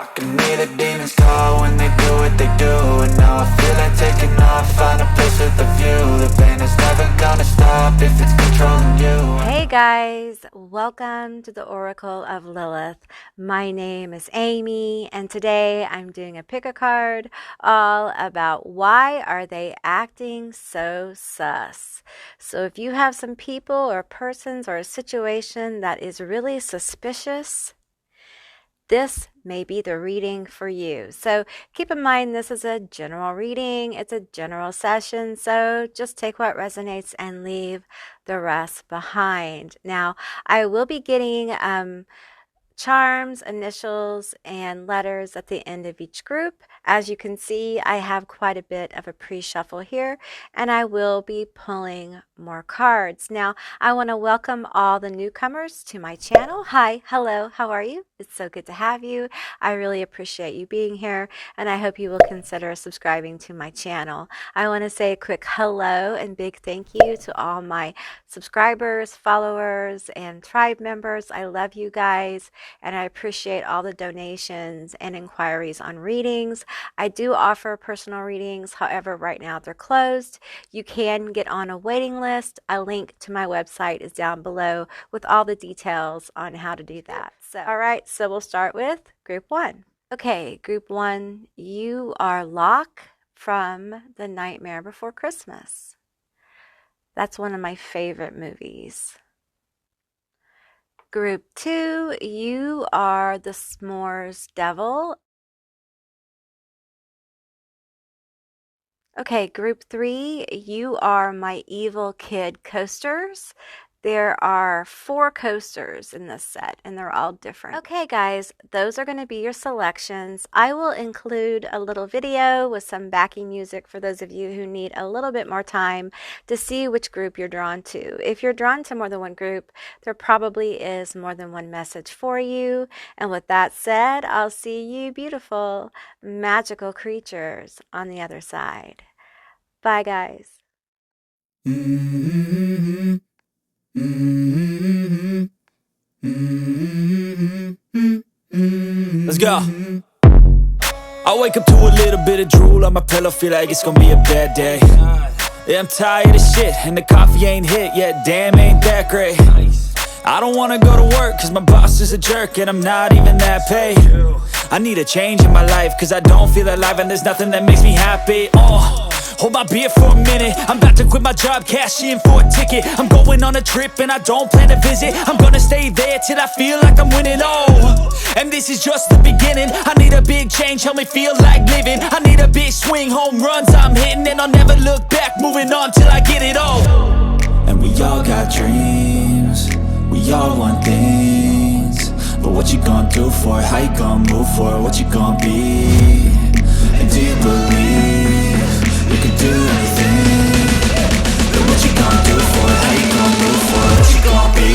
I can hear the demons call when they do what they do. And now I feel like taking off, find a place with a view. The pain is never gonna stop if it's controlling you. Hey guys, welcome to the Oracle of Lilith. My name is Amy, and today I'm doing a pick a card all about why are they acting so sus. So if you have some people or persons or a situation that is really suspicious, this may be the reading for you. So keep in mind, this is a general reading. It's a general session. So just take what resonates and leave the rest behind. Now, I will be getting charms, initials, and letters at the end of each group. As you can see, I have quite a bit of a pre-shuffle here, and I will be pulling more cards. Now, I want to welcome all the newcomers to my channel. Hi, hello, how are you? It's so good to have you. I really appreciate you being here, and I hope you will consider subscribing to my channel. I want to say a quick hello and big thank you to all my subscribers, followers, and tribe members. I love you guys. And I appreciate all the donations and inquiries on readings. I do offer personal readings. However, right now they're closed. You can get on a waiting list. A link to my website is down below with all the details on how to do that. All right, so we'll start with group one. Okay, group one, you are Locke from The Nightmare Before Christmas. That's one of my favorite movies. Group two, you are the S'mores Devil. Okay, group three, you are my EvilKid coasters. There are 4 coasters in this set, and they're all different. Okay, guys, those are going to be your selections. I will include a little video with some backing music for those of you who need a little bit more time to see which group you're drawn to. If you're drawn to more than one group, there probably is more than one message for you. And with that said, I'll see you beautiful, magical creatures on the other side. Bye, guys. Let's go. I wake up to a little bit of drool on my pillow, feel like it's gonna be a bad day. Yeah, I'm tired of shit, and the coffee ain't hit yet, damn, ain't that great. I don't wanna go to work, cause my boss is a jerk, and I'm not even that paid. I need a change in my life, cause I don't feel alive, and there's nothing that makes me happy. Hold my beer for a minute, I'm about to quit my job, cash in for a ticket. I'm going on a trip and I don't plan to visit. I'm gonna stay there till I feel like I'm winning, and this is just the beginning. I need a big change, help me feel like living. I need a big swing, home runs I'm hitting, and I'll never look back, moving on till I get it all. And we all got dreams, we all want things. But what you gonna do for it? How you gonna move for it? What you gonna be? And do you believe you can do anything? But what you gonna do for it? How you gonna move for it? What you gonna be?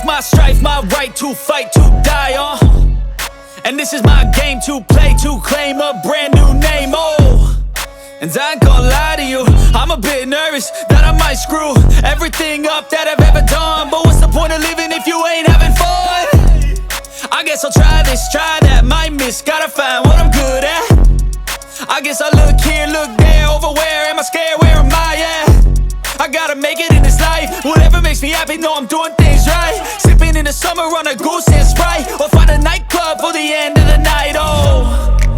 My strife, my right to fight, to die on. And this is my game to play, to claim a brand new name, And I ain't gonna lie to you, I'm a bit nervous that I might screw everything up that I've ever done. But what's the point of living if you ain't having fun? I guess I'll try this, try that, might miss, gotta find what I'm good at. I guess I look here, look there, over where am I scared, where am I at? I gotta make it in this life, whatever makes me happy, know I'm doing things right. Sipping in the summer on a goose and Sprite, or find a nightclub for the end of the night,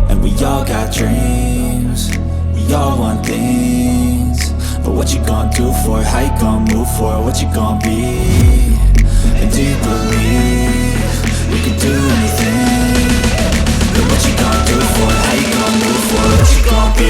And we all got dreams, we all want things. But what you gonna do for it? How you gonna move for it? What you gonna be? And do you believe you can do anything? But what you gonna do for it? How you gonna move for it? What you gonna be?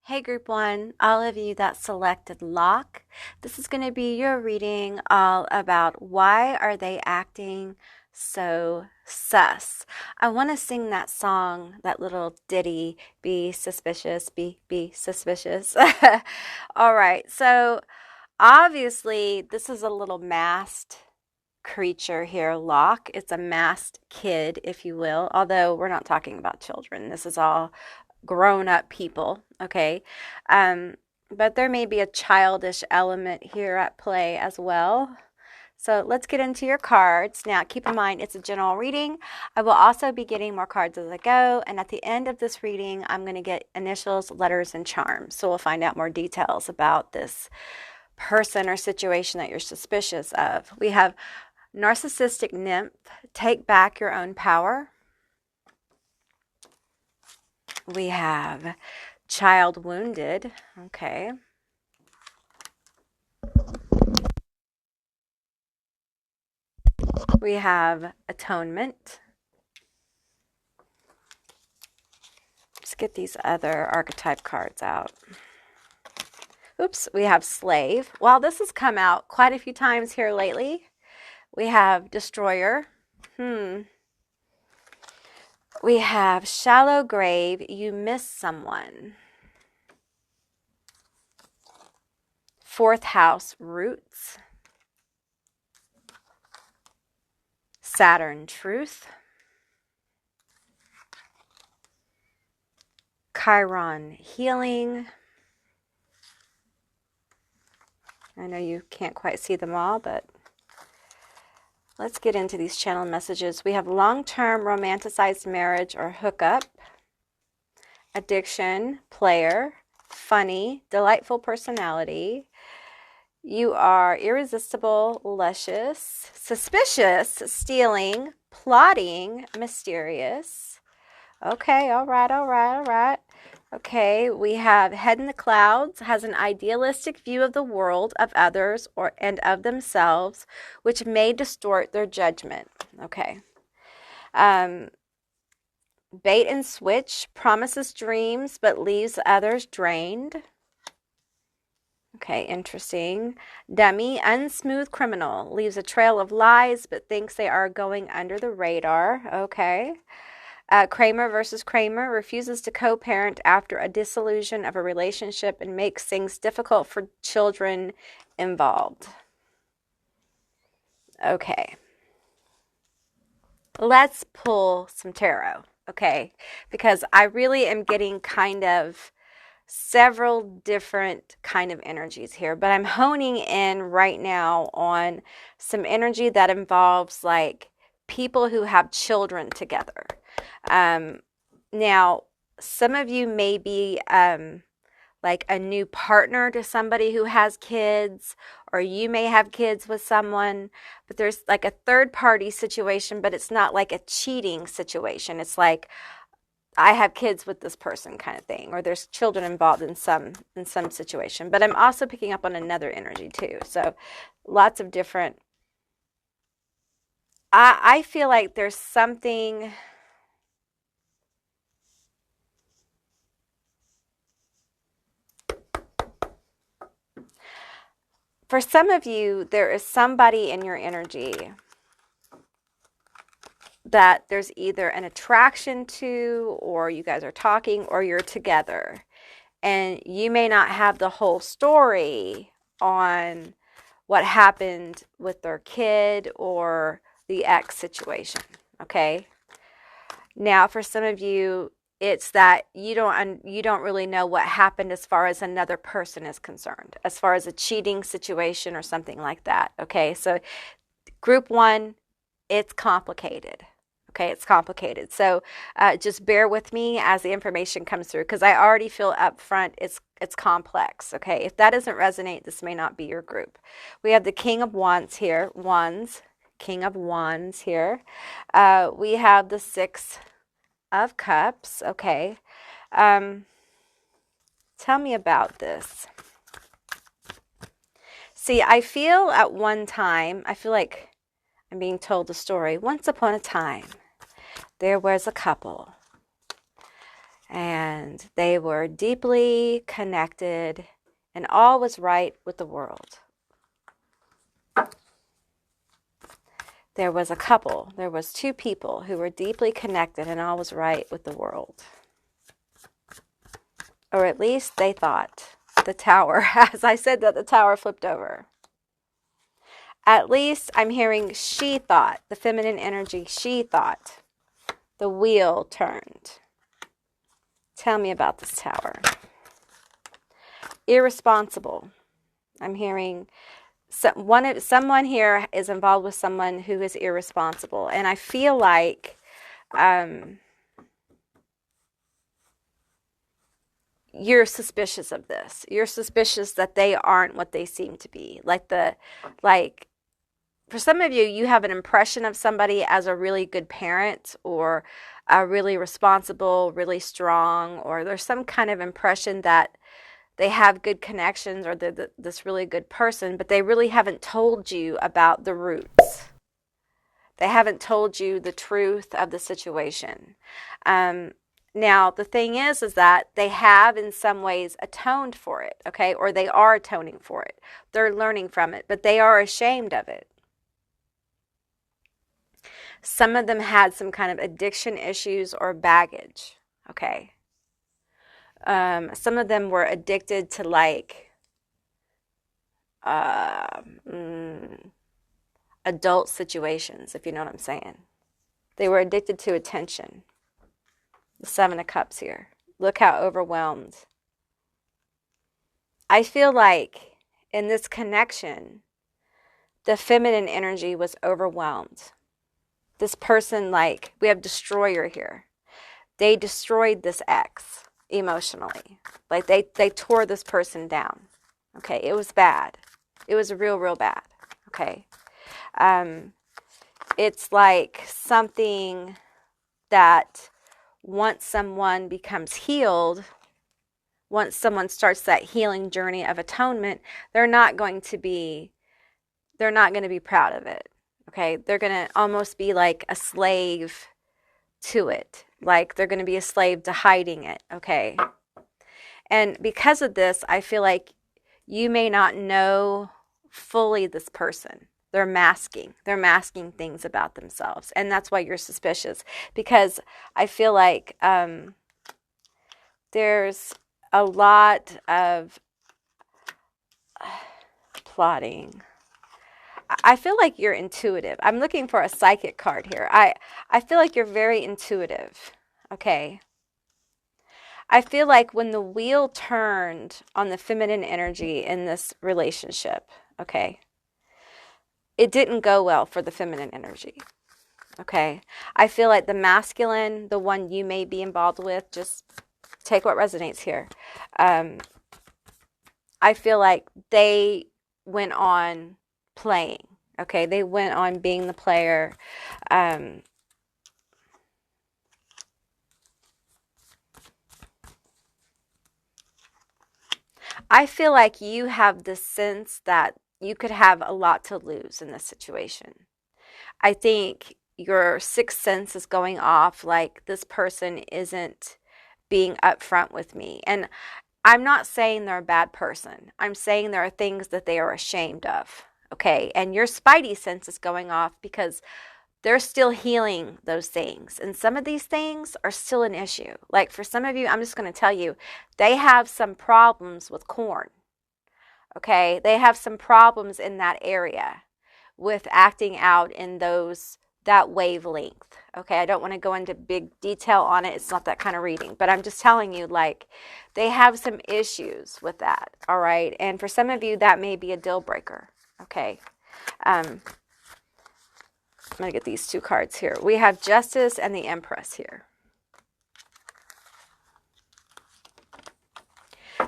Hey Group 1, all of you that selected lock, this is going to be your reading all about why are they acting so sus. I want to sing that song, that little ditty, be suspicious, be suspicious. All right, so obviously this is a little masked creature here, Locke. It's a masked kid, if you will, although we're not talking about children. This is all grown-up people, okay? But there may be a childish element here at play as well. So let's get into your cards. Now, keep in mind, it's a general reading. I will also be getting more cards as I go, and at the end of this reading, I'm going to get initials, letters, and charms. So we'll find out more details about this person or situation that you're suspicious of. We have narcissistic nymph, take back your own power. We have child wounded, okay. We have atonement. Let's get these other archetype cards out. Oops, we have slave. Well, this has come out quite a few times here lately. We have destroyer. We have shallow grave, you miss someone. Fourth house, roots. Saturn, truth. Chiron, healing. I know you can't quite see them all, but let's get into these channel messages. We have long-term romanticized marriage or hookup, addiction, player, funny, delightful personality. You are irresistible, luscious, suspicious, stealing, plotting, mysterious. Okay, all right. Okay, we have head in the clouds, has an idealistic view of the world, of others, and of themselves, which may distort their judgment. Okay. Bait and switch, promises dreams, but leaves others drained. Okay, interesting. Dummy, unsmooth criminal, leaves a trail of lies, but thinks they are going under the radar. Okay. Kramer versus Kramer, refuses to co-parent after a dissolution of a relationship and makes things difficult for children involved. Okay. Let's pull some tarot, okay? Because I really am getting kind of several different kind of energies here, but I'm honing in right now on some energy that involves like people who have children together. Now, some of you may be like a new partner to somebody who has kids, or you may have kids with someone, but there's like a third party situation, but it's not like a cheating situation. It's like, I have kids with this person kind of thing, or there's children involved in some situation. But I'm also picking up on another energy too. So lots of different. I feel like there's something. For some of you, there is somebody in your energy that there's either an attraction to, or you guys are talking, or you're together. And you may not have the whole story on what happened with their kid or the ex situation, okay? Now, for some of you, it's that you don't really know what happened as far as another person is concerned, as far as a cheating situation or something like that, okay? So group 1, it's complicated. Okay, it's complicated. So just bear with me as the information comes through, because I already feel up front it's complex. Okay, if that doesn't resonate, this may not be your group. We have the King of Wands here. King of Wands here. We have the Six of Cups. Okay. Tell me about this. See, I feel at one time, I feel like I'm being told the story. Once upon a time, there was a couple, and they were deeply connected, and all was right with the world. There was a couple, there was two people who were deeply connected, and all was right with the world. Or at least they thought. The tower, as I said that, the tower flipped over. At least I'm hearing she thought, the feminine energy, she thought. The wheel turned. Tell me about this tower. Irresponsible. I'm hearing someone here is involved with someone who is irresponsible. And I feel like you're suspicious of this. You're suspicious that they aren't what they seem to be. For some of you, you have an impression of somebody as a really good parent, or a really responsible, really strong, or there's some kind of impression that they have good connections, or they're this really good person, but they really haven't told you about the roots. They haven't told you the truth of the situation. Now, the thing is that they have in some ways atoned for it, okay? Or they are atoning for it. They're learning from it, but they are ashamed of it. Some of them had some kind of addiction issues or baggage, okay? Some of them were addicted to adult situations, if you know what I'm saying. They were addicted to attention. The Seven of Cups here. Look how overwhelmed. I feel like in this connection, the feminine energy was overwhelmed. This person, we have destroyer here. They destroyed this ex emotionally. They tore this person down. Okay, it was bad. It was real, real bad. Okay. It's like something that once someone becomes healed, once someone starts that healing journey of atonement, they're not going to be proud of it. Okay, they're going to almost be like a slave to it. Like they're going to be a slave to hiding it. Okay. And because of this, I feel like you may not know fully this person. They're masking things about themselves. And that's why you're suspicious. Because I feel like there's a lot of plotting. I feel like you're intuitive. I'm looking for a psychic card here. I feel like you're very intuitive. Okay. I feel like when the wheel turned on the feminine energy in this relationship, okay, it didn't go well for the feminine energy. Okay. I feel like the masculine, the one you may be involved with, just take what resonates here. I feel like they went on playing. Okay. They went on being the player. I feel like you have the sense that you could have a lot to lose in this situation. I think your sixth sense is going off, like this person isn't being upfront with me. And I'm not saying they're a bad person. I'm saying there are things that they are ashamed of. Okay. And your spidey sense is going off because they're still healing those things. And some of these things are still an issue. Like for some of you, I'm just going to tell you, they have some problems with corn. Okay. They have some problems in that area with acting out in that wavelength. Okay. I don't want to go into big detail on it. It's not that kind of reading, but I'm just telling you, like, they have some issues with that. All right. And for some of you, that may be a deal breaker. Okay. I'm going to get these two cards here. We have Justice and the Empress here.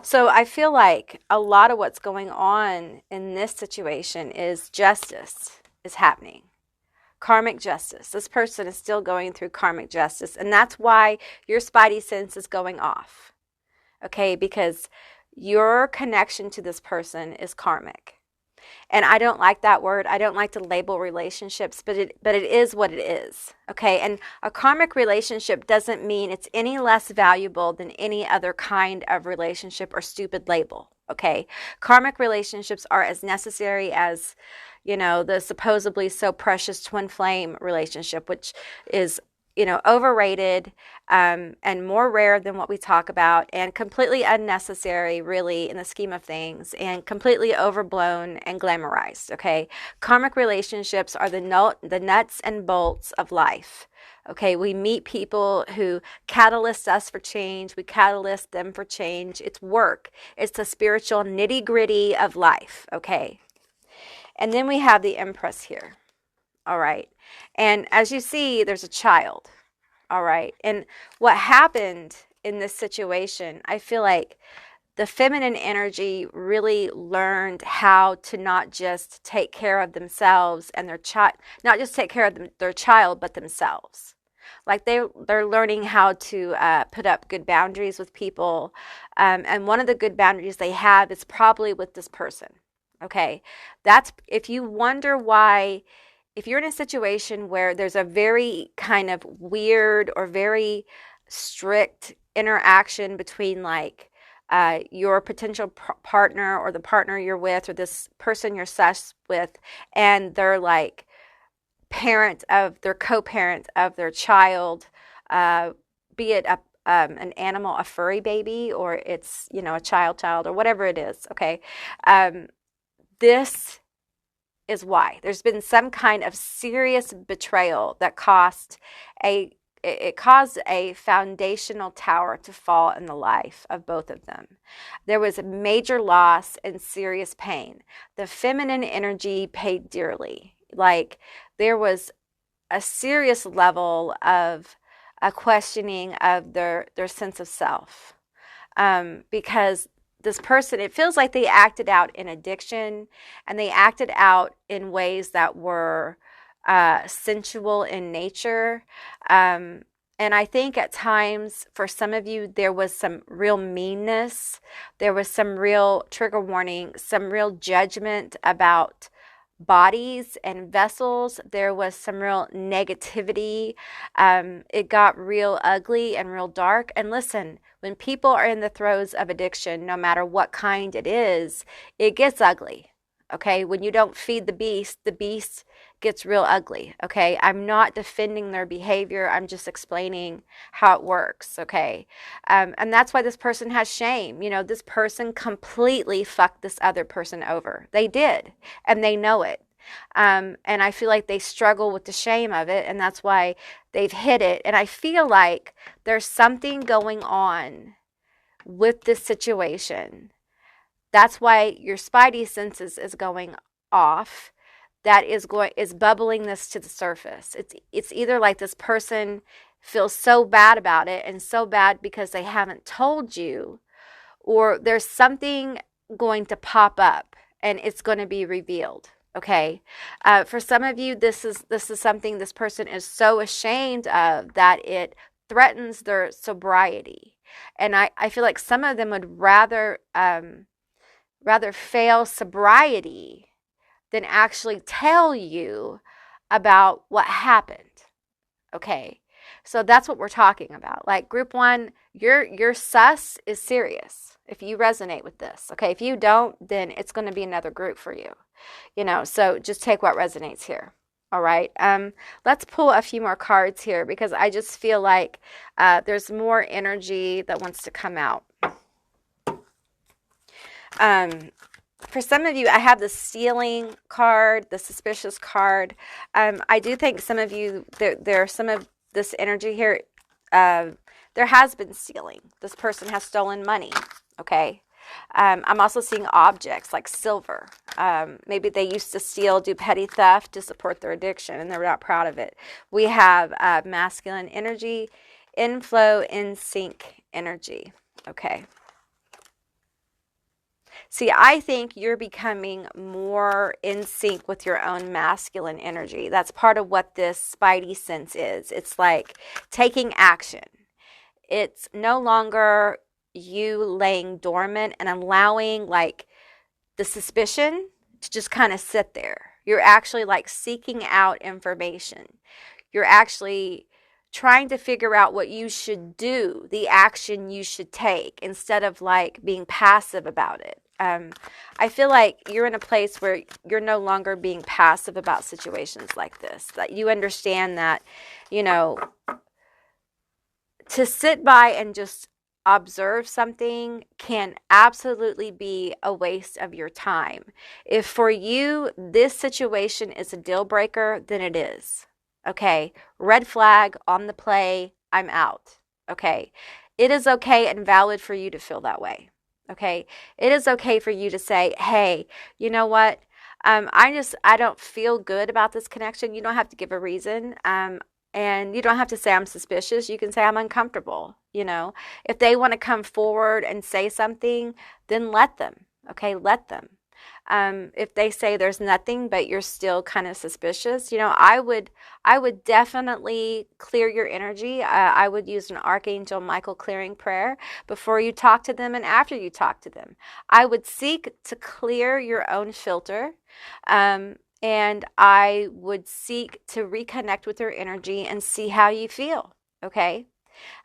So I feel like a lot of what's going on in this situation is justice is happening. Karmic justice. This person is still going through karmic justice. And that's why your spidey sense is going off. Okay, because your connection to this person is karmic. And I don't like that word. I don't like to label relationships, but it is what it is. Okay. And a karmic relationship doesn't mean it's any less valuable than any other kind of relationship or stupid label. Okay. Karmic relationships are as necessary as, the supposedly so precious twin flame relationship, which is, overrated, and more rare than what we talk about, and completely unnecessary, really, in the scheme of things, and completely overblown and glamorized. Okay, karmic relationships are the nuts and bolts of life. Okay, we meet people who catalyst us for change. We catalyst them for change. It's work. It's the spiritual nitty gritty of life. Okay, and then we have the Empress here. All right. And as you see, there's a child. All right. And what happened in this situation, I feel like the feminine energy really learned how to not just take care of themselves and their child, not just take care of their child, but themselves. Like they're learning how to put up good boundaries with people. And one of the good boundaries they have is probably with this person. Okay. That's, if you wonder why, if you're in a situation where there's a very kind of weird or very strict interaction between like your potential partner or the partner you're with or this person you're sus with and their like their co-parent of their child, be it an animal, a furry baby, or it's, a child or whatever it is. Okay. This is why there's been some kind of serious betrayal that caused a foundational tower to fall in the life of both of them. There was a major loss and serious pain. The feminine energy paid dearly. Like there was a serious level of a questioning of their sense of self, because this person, it feels like they acted out in addiction, and they acted out in ways that were sensual in nature. And I think at times for some of you, there was some real meanness. There was some real trigger warning, some real judgment about bodies and vessels. There was some real negativity. It got real ugly and real dark. And listen, when people are in the throes of addiction, no matter what kind it is, it gets ugly. Okay, when you don't feed the beast gets real ugly. Okay, I'm not defending their behavior. I'm just explaining how it works. Okay, and that's why this person has shame. This person completely fucked this other person over. They did, and they know it. And I feel like they struggle with the shame of it, and that's why they've hid it. And I feel like there's something going on with this situation. That's why your spidey senses is going off. That is bubbling this to the surface. It's either like this person feels so bad about it, and so bad because they haven't told you, or there's something going to pop up and it's going to be revealed. Okay. For some of you, this is something this person is so ashamed of that it threatens their sobriety. And I feel like some of them would rather fail sobriety than actually tell you about what happened. Okay. So that's what we're talking about. Like group one, your sus is serious if you resonate with this. Okay. If you don't, then it's going to be another group for you. So just take what resonates here. All right. Let's pull a few more cards here because I just feel like there's more energy that wants to come out. For some of you, I have the stealing card, the suspicious card. I do think some of you, there are some of this energy here. There has been stealing. This person has stolen money. Okay. I'm also seeing objects like silver. Maybe they used to steal, do petty theft to support their addiction, and they're not proud of it. We have masculine energy, inflow, in sync energy. Okay. See, I think you're becoming more in sync with your own masculine energy. That's part of what this spidey sense is. It's like taking action. It's no longer you laying dormant and allowing like the suspicion to just kind of sit there. You're actually like seeking out information. You're actually trying to figure out what you should do, the action you should take, instead of like being passive about it. I feel like you're in a place where you're no longer being passive about situations like this, that you understand that, you know, to sit by and just observe something can absolutely be a waste of your time. If for you this situation is a deal breaker, then it is. Okay, red flag on the play, I'm out. Okay, it is okay and valid for you to feel that way. Okay, it is okay for you to say, hey, you know what? I don't feel good about this connection. You don't have to give a reason. And you don't have to say I'm suspicious. You can say I'm uncomfortable. You know, if they want to come forward and say something, then let them. Okay, let them. If they say there's nothing, but you're still kind of suspicious, you know, I would definitely clear your energy. I would use an Archangel Michael clearing prayer before you talk to them and after you talk to them. I would seek to clear your own filter. And I would seek to reconnect with your energy and see how you feel, okay?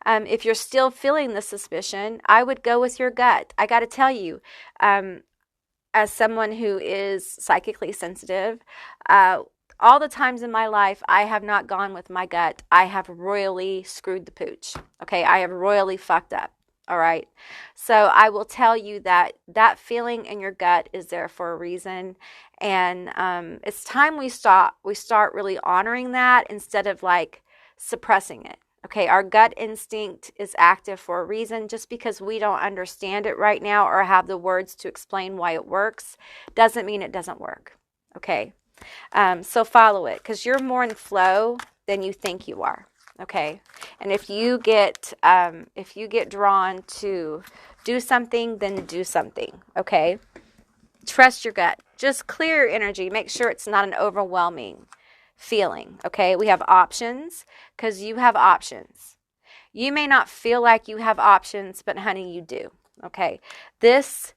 If you're still feeling the suspicion, I would go with your gut. I got to tell you, as someone who is psychically sensitive, all the times in my life I have not gone with my gut, I have royally screwed the pooch, okay? I have royally fucked up. All right. So I will tell you that that feeling in your gut is there for a reason. And it's time we start really honoring that instead of like suppressing it. Okay. Our gut instinct is active for a reason. Just because we don't understand it right now or have the words to explain why it works doesn't mean it doesn't work. Okay. So follow it, because you're more in flow than you think you are. Okay, and if you get drawn to do something, then do something. Okay, trust your gut. Just clear your energy. Make sure it's not an overwhelming feeling. Okay, we have options because you have options. You may not feel like you have options, but honey, you do. Okay, this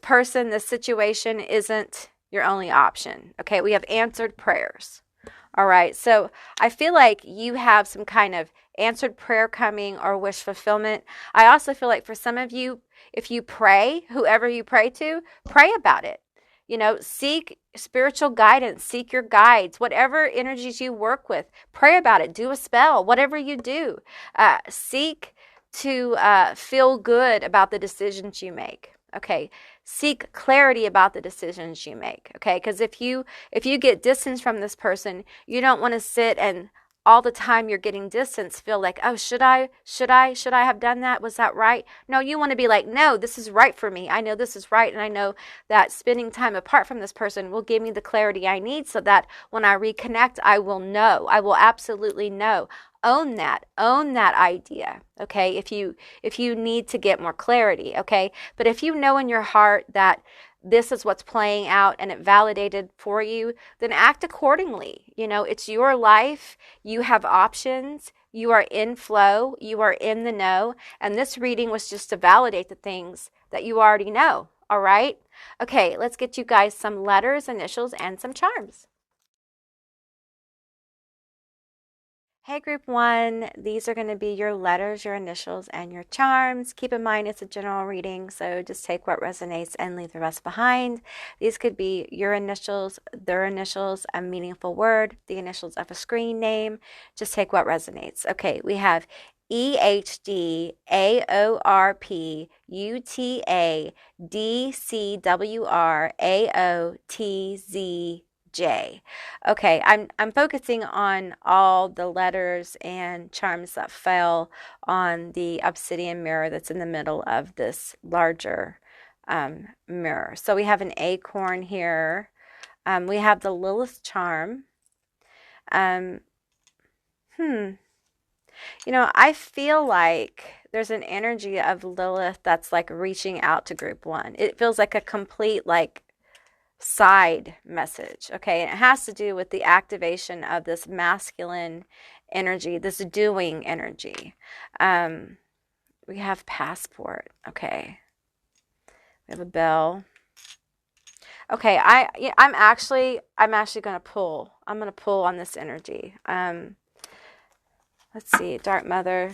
person, this situation isn't your only option. Okay, we have answered prayers. All right, so I feel like you have some kind of answered prayer coming or wish fulfillment. I also feel like for some of you, if you pray, whoever you pray to, pray about it. You know, seek spiritual guidance, seek your guides, whatever energies you work with, pray about it, do a spell, whatever you do. Seek to feel good about the decisions you make. Okay, seek clarity about the decisions you make. Okay, because if you get distance from this person, you don't want to sit and all the time you're getting distance feel like, oh, should I have done that? Was that right? No, you want to be like, no, this is right for me. I know this is right, and I know that spending time apart from this person will give me the clarity I need so that when I reconnect, I will know. I will absolutely know. Own that idea. Okay, if you need to get more clarity. Okay, but if you know in your heart that this is what's playing out and it validated for you, then act accordingly. You know, it's your life. You have options. You are in flow. You are in the know. And this reading was just to validate the things that you already know. All right. Okay, let's get you guys some letters, initials, and some charms. Hey, group one, these are going to be your letters, your initials, and your charms. Keep in mind it's a general reading, so just take what resonates and leave the rest behind. These could be your initials, their initials, a meaningful word, the initials of a screen name. Just take what resonates. Okay, we have EHDAORPUTADCWRAOTZ. J. Okay, I'm focusing on all the letters and charms that fell on the obsidian mirror that's in the middle of this larger mirror. So we have an acorn here. We have the Lilith charm. You know, I feel like there's an energy of Lilith that's like reaching out to group one. It feels like a complete like side message. Okay, and it has to do with the activation of this masculine energy, this doing energy. We have passport. Okay, we have a bell. Okay, I'm actually gonna pull. I'm gonna pull on this energy. Let's see, Dark Mother,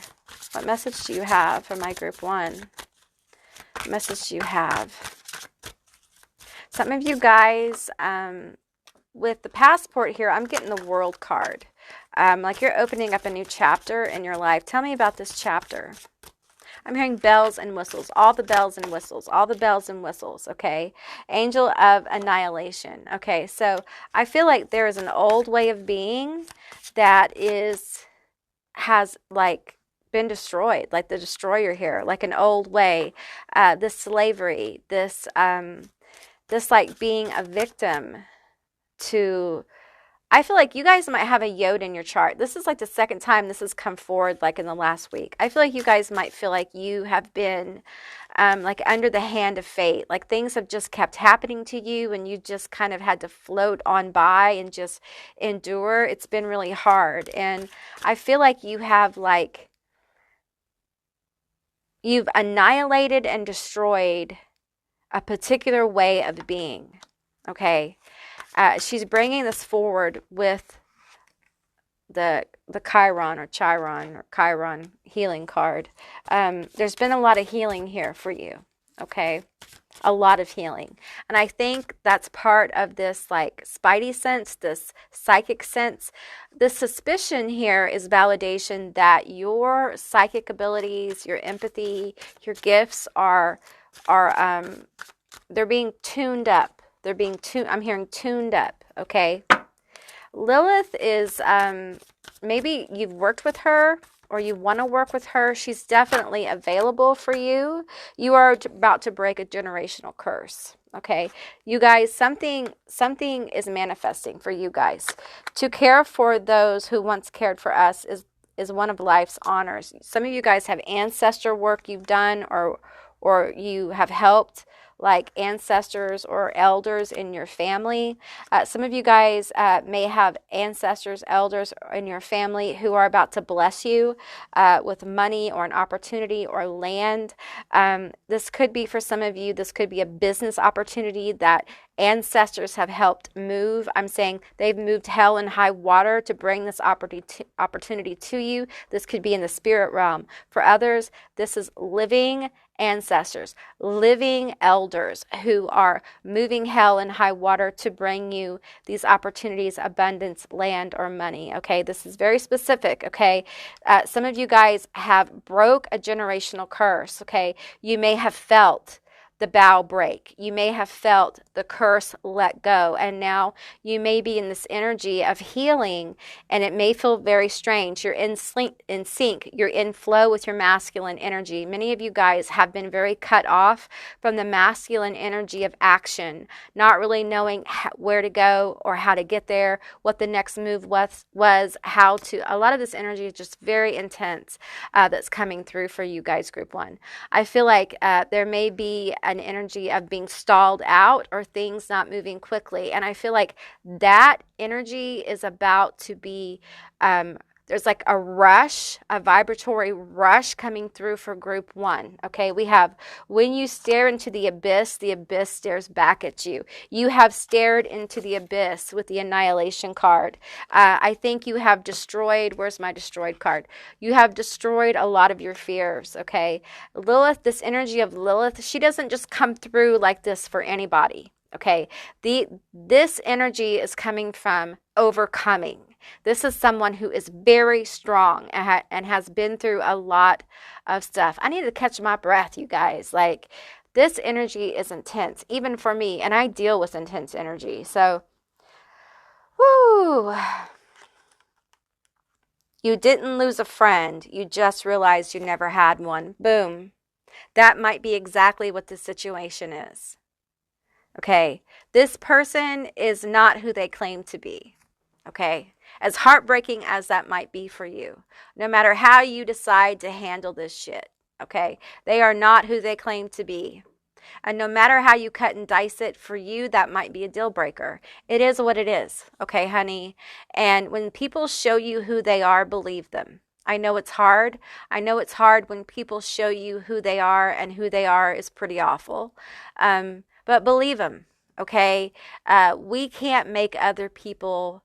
what message do you have for my group one? What message do you have? Some of you guys, with the passport here, I'm getting the World card. Like you're opening up a new chapter in your life. Tell me about this chapter. I'm hearing bells and whistles, all the bells and whistles, all the bells and whistles, okay? Angel of Annihilation, okay? So I feel like there is an old way of being that has like been destroyed, like the destroyer here, like an old way, this slavery, this like being a victim to, I feel like you guys might have a yod in your chart. This is like the second time this has come forward, like in the last week. I feel like you guys might feel like you have been like under the hand of fate. Like things have just kept happening to you and you just kind of had to float on by and just endure. It's been really hard. And I feel like you have like, you've annihilated and destroyed a particular way of being, okay? She's bringing this forward with the Chiron or Chiron healing card. There's been a lot of healing here for you, okay? A lot of healing. And I think that's part of this like spidey sense, this psychic sense. The suspicion here is validation that your psychic abilities, your empathy, your gifts are they're being tuned up. They're being tuned. I'm hearing tuned up. Okay. Lilith is, maybe you've worked with her or you want to work with her. She's definitely available for you. You are about to break a generational curse. Okay. You guys, something is manifesting for you guys. To care for those who once cared for us is one of life's honors. Some of you guys have ancestor work you've done or you have helped like ancestors or elders in your family. Some of you guys may have ancestors, elders in your family who are about to bless you with money or an opportunity or land. This could be for some of you, this could be a business opportunity that ancestors have helped move. I'm saying they've moved hell and high water to bring this opportunity to you. This could be in the spirit realm. For others, this is living ancestors, living elders who are moving hell and high water to bring you these opportunities, abundance, land, or money. Okay, this is very specific. Okay, some of you guys have broke a generational curse. Okay, you may have felt the bow break. You may have felt the curse let go. And now you may be in this energy of healing and it may feel very strange. You're in sync. You're in flow with your masculine energy. Many of you guys have been very cut off from the masculine energy of action, not really knowing where to go or how to get there, what the next move was, how to. A lot of this energy is just very intense that's coming through for you guys, group one. I feel like there may be an energy of being stalled out or things not moving quickly. And I feel like that energy is about to be, there's like a rush, a vibratory rush coming through for group one. Okay, we have when you stare into the abyss stares back at you. You have stared into the abyss with the annihilation card. I think you have destroyed, where's my destroyed card? You have destroyed a lot of your fears. Okay, Lilith, this energy of Lilith, she doesn't just come through like this for anybody. Okay, this energy is coming from overcoming. This is someone who is very strong and has been through a lot of stuff. I need to catch my breath, you guys. Like, this energy is intense, even for me, and I deal with intense energy. So, whoo. You didn't lose a friend. You just realized you never had one. Boom. That might be exactly what the situation is. Okay, this person is not who they claim to be. Okay, as heartbreaking as that might be for you, no matter how you decide to handle this shit, okay, they are not who they claim to be. And no matter how you cut and dice it, for you, that might be a deal breaker. It is what it is, okay, honey? And when people show you who they are, believe them. I know it's hard. I know it's hard when people show you who they are, and who they are is pretty awful. But believe them, okay? We can't make other people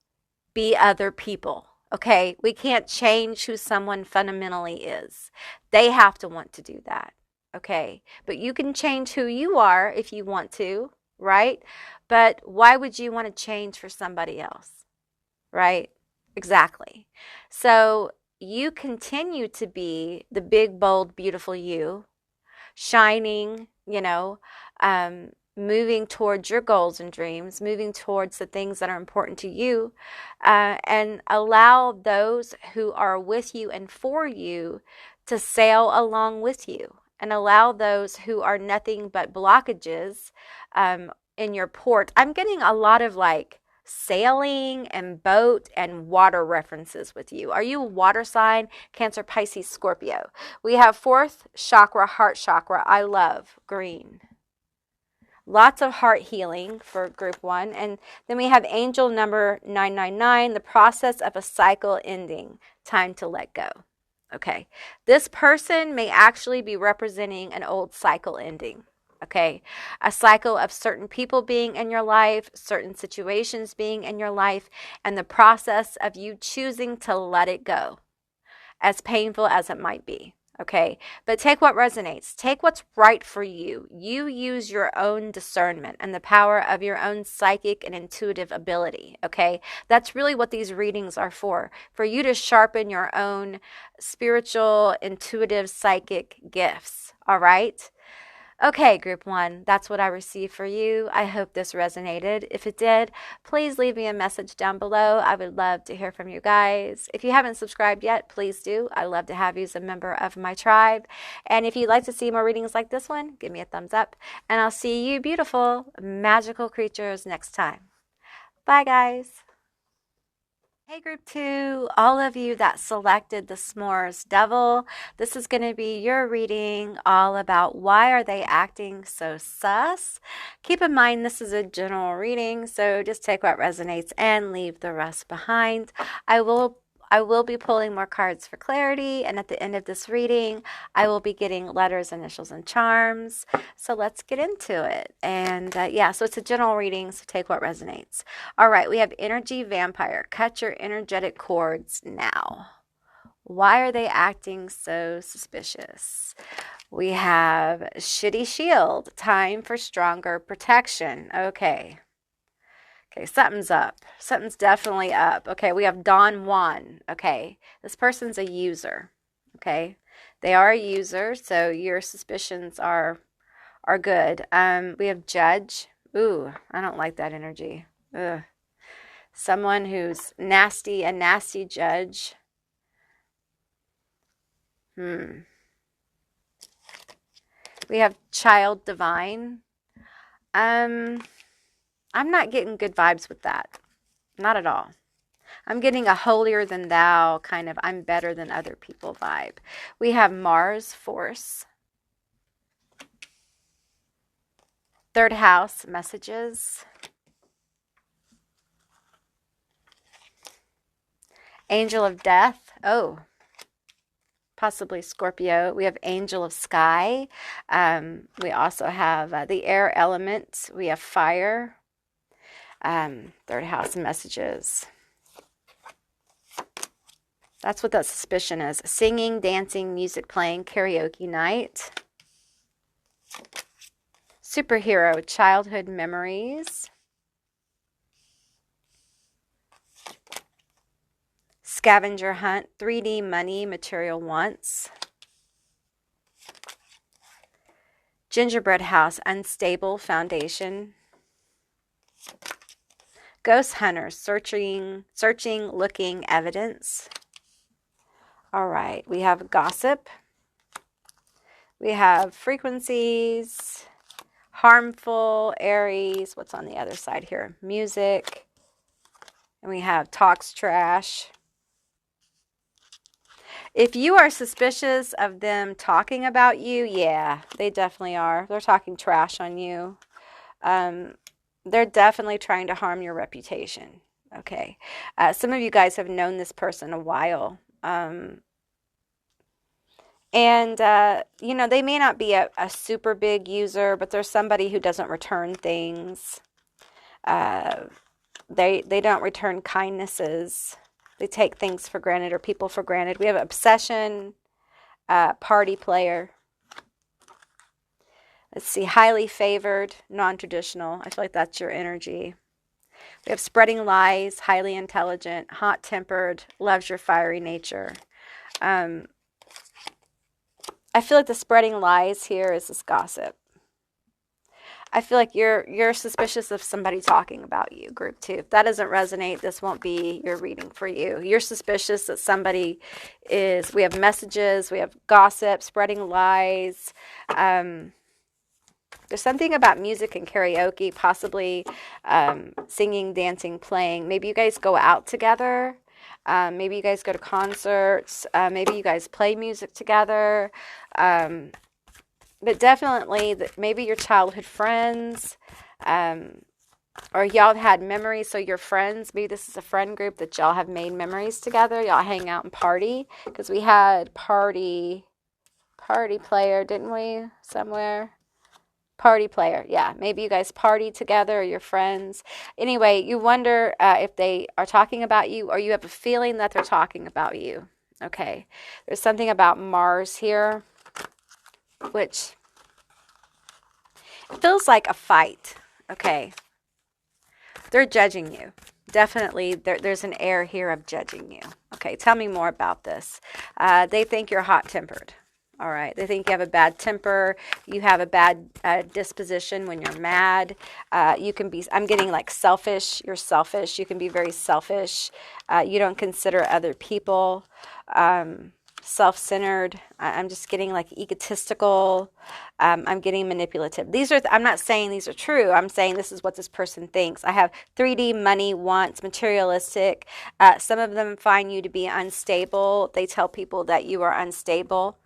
be other people, okay? We can't change who someone fundamentally is. They have to want to do that, okay? But you can change who you are if you want to, right? But why would you want to change for somebody else, right? Exactly. So you continue to be the big, bold, beautiful you, shining, moving towards your goals and dreams, moving towards the things that are important to you, and allow those who are with you and for you to sail along with you, and allow those who are nothing but blockages in your port. I'm getting a lot of like sailing and boat and water references with you. Are you a water sign? Cancer, Pisces, Scorpio. We have fourth chakra, heart chakra. I love green. Lots of heart healing for group 1. And then we have angel number 999, the process of a cycle ending. Time to let go. Okay. This person may actually be representing an old cycle ending. Okay. A cycle of certain people being in your life, certain situations being in your life, and the process of you choosing to let it go, as painful as it might be. Okay, but take what resonates. Take what's right for you. You use your own discernment and the power of your own psychic and intuitive ability. Okay, that's really what these readings are for you to sharpen your own spiritual, intuitive, psychic gifts. All right. Okay, group 1, that's what I received for you. I hope this resonated. If it did, please leave me a message down below. I would love to hear from you guys. If you haven't subscribed yet, please do. I'd love to have you as a member of my tribe. And if you'd like to see more readings like this one, give me a thumbs up. And I'll see you beautiful, magical creatures next time. Bye, guys. Hey, group 2, all of you that selected the S'mores Devil, this is going to be your reading all about why are they acting so sus. Keep in mind this is a general reading, so just take what resonates and leave the rest behind. I will be pulling more cards for clarity, and at the end of this reading, I will be getting letters, initials, and charms. So let's get into it. And so it's a general reading, so take what resonates. All right, we have Energy Vampire. Cut your energetic cords now. Why are they acting so suspicious? We have Shitty Shield. Time for stronger protection. Okay, something's up. Something's definitely up. Okay, we have Don Juan. Okay, this person's a user. Okay, they are a user, so your suspicions are good. We have Judge. Ooh, I don't like that energy. Ugh. Someone who's nasty, a nasty judge. We have Child Divine. I'm not getting good vibes with that. Not at all. I'm getting a holier than thou kind of I'm better than other people vibe. We have Mars Force. Third house messages. Angel of Death. Oh, possibly Scorpio. We have Angel of Sky. We also have the air element. We have fire. Third house messages. That's what that suspicion is. Singing, dancing, music playing, karaoke night. Superhero, childhood memories. Scavenger hunt, 3D money, material wants. Gingerbread house, unstable foundation. Ghost hunters, searching, looking, evidence. All right, we have gossip. We have frequencies, harmful, Aries. What's on the other side here? Music. And we have talks trash. If you are suspicious of them talking about you, yeah, they definitely are. They're talking trash on you. They're definitely trying to harm your reputation. Okay. Some of you guys have known this person a while. They may not be a super big user, but there's somebody who doesn't return things. They don't return kindnesses. They take things for granted or people for granted. We have obsession, party player. Let's see, highly favored, non-traditional. I feel like that's your energy. We have spreading lies, highly intelligent, hot-tempered, loves your fiery nature. I feel like the spreading lies here is this gossip. I feel like you're suspicious of somebody talking about you, group 2. If that doesn't resonate, this won't be your reading for you. You're suspicious that somebody is, we have messages, we have gossip, spreading lies. There's something about music and karaoke, possibly singing, dancing, playing. Maybe you guys go out together. Maybe you guys go to concerts. Maybe you guys play music together. But definitely, maybe your childhood friends, or y'all had memories, so your friends, maybe this is a friend group that y'all have made memories together. Y'all hang out and party, because we had party player, didn't we, somewhere? Party player, yeah. Maybe you guys party together, or your friends. Anyway, you wonder if they are talking about you, or you have a feeling that they're talking about you. Okay, there's something about Mars here, which feels like a fight. Okay, they're judging you. Definitely, there's an air here of judging you. Okay, tell me more about this. They think you're hot-tempered. All right, they think you have a bad temper. You have a bad disposition when you're mad. You can be, I'm getting like selfish. You're selfish. You can be very selfish. You don't consider other people. Self-centered. I'm just getting like egotistical. I'm getting manipulative. These are, I'm not saying these are true. I'm saying this is what this person thinks. I have 3D, money, wants, materialistic. Some of them find you to be unstable. They tell people that you are unstable.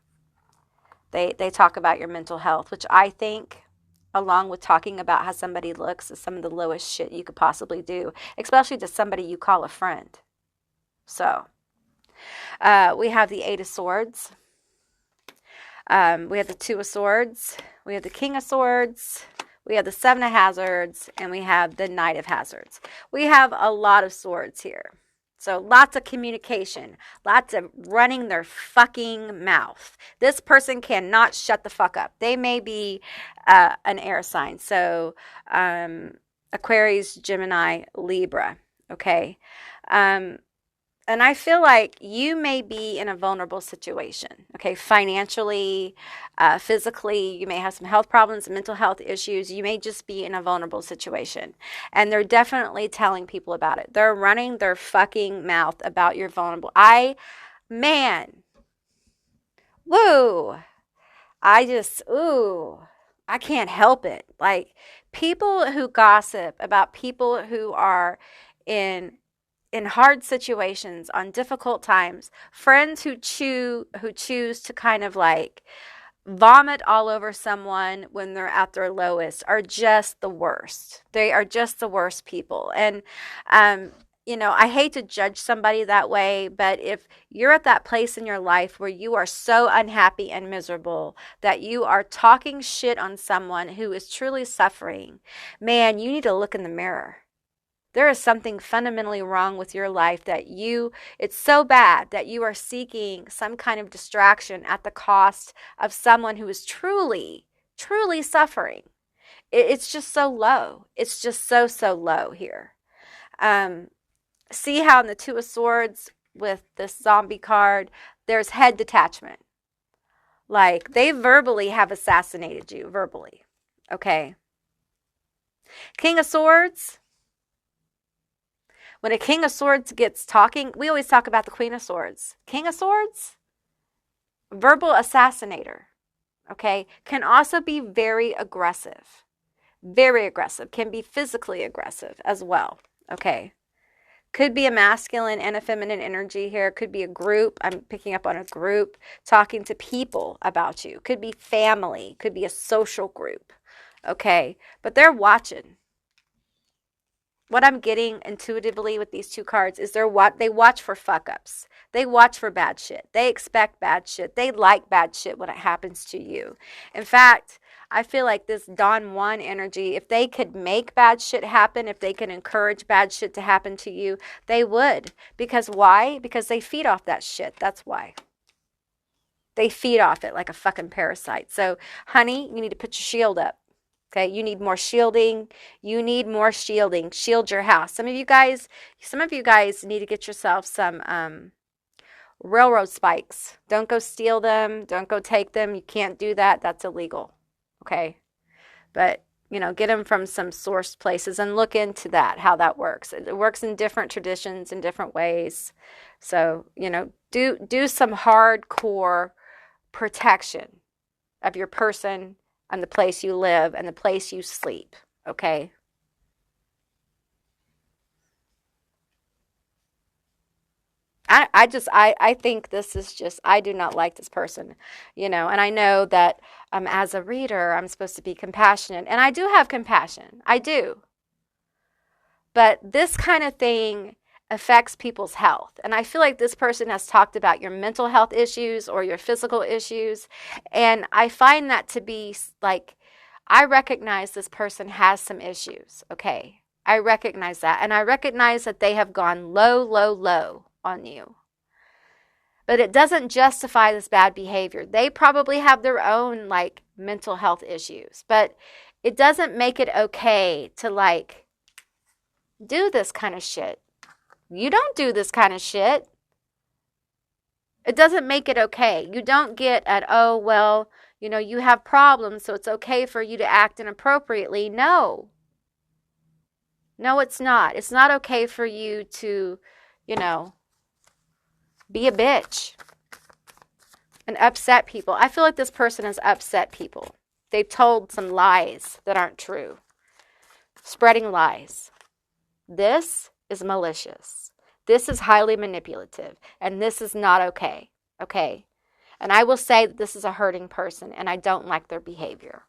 They talk about your mental health, which I think, along with talking about how somebody looks, is some of the lowest shit you could possibly do, especially to somebody you call a friend. So, we have the 8 of Swords. We have the 2 of Swords. We have the King of Swords. We have the 7 of Hazards. And we have the Knight of Hazards. We have a lot of swords here. So lots of communication. Lots of running their fucking mouth. This person cannot shut the fuck up. They may be an air sign. So Aquarius, Gemini, Libra. Okay. And I feel like you may be in a vulnerable situation, okay, financially, physically. You may have some health problems, mental health issues. You may just be in a vulnerable situation. And they're definitely telling people about it. They're running their fucking mouth about your vulnerable. Man, woo, I can't help it. Like, people who gossip about people who are in hard situations, on difficult times, friends who choose to kind of like vomit all over someone when they're at their lowest are just the worst. They are just the worst people. And, I hate to judge somebody that way, but if you're at that place in your life where you are so unhappy and miserable that you are talking shit on someone who is truly suffering, man, you need to look in the mirror. There is something fundamentally wrong with your life that it's so bad that you are seeking some kind of distraction at the cost of someone who is truly, truly suffering. It's just so low. It's just so low here. See how in the 2 of Swords with this zombie card, there's head detachment. Like, they verbally have assassinated you, verbally. Okay. King of Swords. When a King of Swords gets talking, we always talk about the Queen of Swords. King of Swords, verbal assassinator, okay, can also be very aggressive, can be physically aggressive as well, okay. Could be a masculine and a feminine energy here. Could be a group. I'm picking up on a group talking to people about you. Could be family. Could be a social group, okay, but they're watching. What I'm getting intuitively with these 2 cards is they watch for fuck-ups. They watch for bad shit. They expect bad shit. They like bad shit when it happens to you. In fact, I feel like this Don Juan energy, if they could make bad shit happen, if they could encourage bad shit to happen to you, they would. Because why? Because they feed off that shit. That's why. They feed off it like a fucking parasite. So, honey, you need to put your shield up. Okay, you need more shielding. You need more shielding. Shield your house. Some of you guys need to get yourself some railroad spikes. Don't go steal them. Don't go take them. You can't do that. That's illegal. Okay, but get them from some sourced places and look into that, how that works. It works in different traditions in different ways. So do some hardcore protection of your person and the place you live and the place you sleep. Okay. I think this is just, I do not like this person, and I know that as a reader, I'm supposed to be compassionate, and I do have compassion. I do. But this kind of thing affects people's health. And I feel like this person has talked about your mental health issues or your physical issues. And I find that to be like, I recognize this person has some issues. Okay. I recognize that. And I recognize that they have gone low, low, low on you. But it doesn't justify this bad behavior. They probably have their own mental health issues, but it doesn't make it okay to do this kind of shit. You don't do this kind of shit. It doesn't make it okay. You don't get at, oh, well, you have problems, so it's okay for you to act inappropriately. No. No, it's not. It's not okay for you to, be a bitch and upset people. I feel like this person has upset people. They've told some lies that aren't true. Spreading lies. This is malicious. This is highly manipulative. And this is not okay. Okay? And I will say that this is a hurting person, and I don't like their behavior.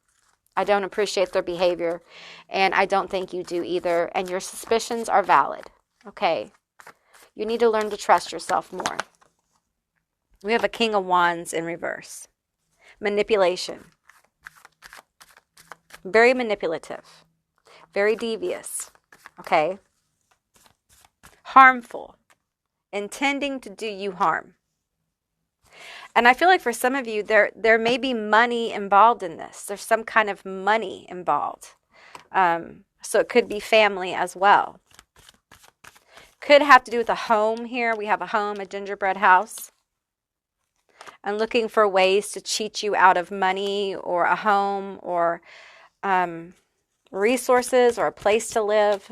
I don't appreciate their behavior, and I don't think you do either. And your suspicions are valid. Okay? You need to learn to trust yourself more. We have a King of Wands in reverse. Manipulation. Very manipulative. Very devious. Okay? Harmful. Intending to do you harm. And I feel like for some of you, there may be money involved in this. There's some kind of money involved. So it could be family as well. Could have to do with a home here. We have a home, a gingerbread house. And looking for ways to cheat you out of money or a home or resources or a place to live.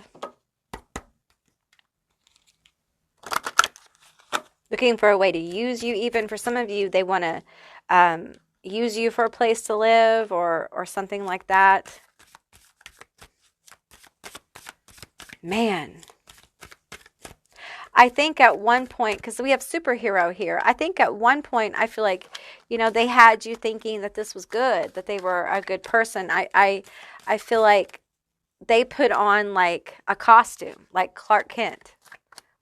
Looking for a way to use you even. For some of you, they want to use you for a place to live or something like that. Man. I think at one point, because we have superhero here, I think at one point I feel like, they had you thinking that this was good, that they were a good person. I feel like they put on a costume, like Clark Kent,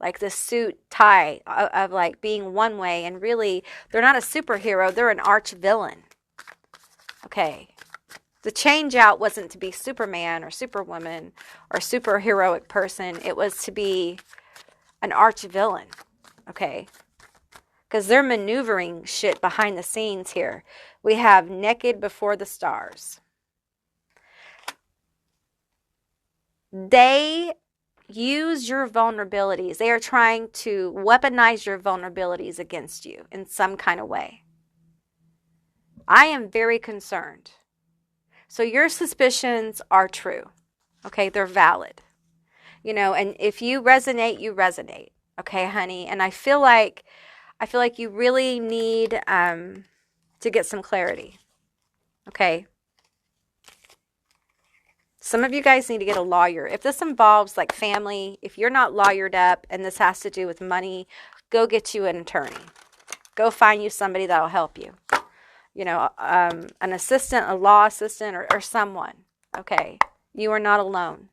like this suit tie of being one way, and really they're not a superhero, they're an arch villain. Okay. The change out wasn't to be Superman or Superwoman or superheroic person. It was to be an arch villain, okay? Because they're maneuvering shit behind the scenes here. We have naked before the stars. They use your vulnerabilities. They are trying to weaponize your vulnerabilities against you in some kind of way. I am very concerned. So your suspicions are true, okay? They're valid. And if you resonate, you resonate. Okay, honey? And I feel like you really need to get some clarity. Okay? Some of you guys need to get a lawyer. If this involves family, if you're not lawyered up and this has to do with money, go get you an attorney. Go find you somebody that'll help you. An assistant, a law assistant, or someone. Okay? You are not alone.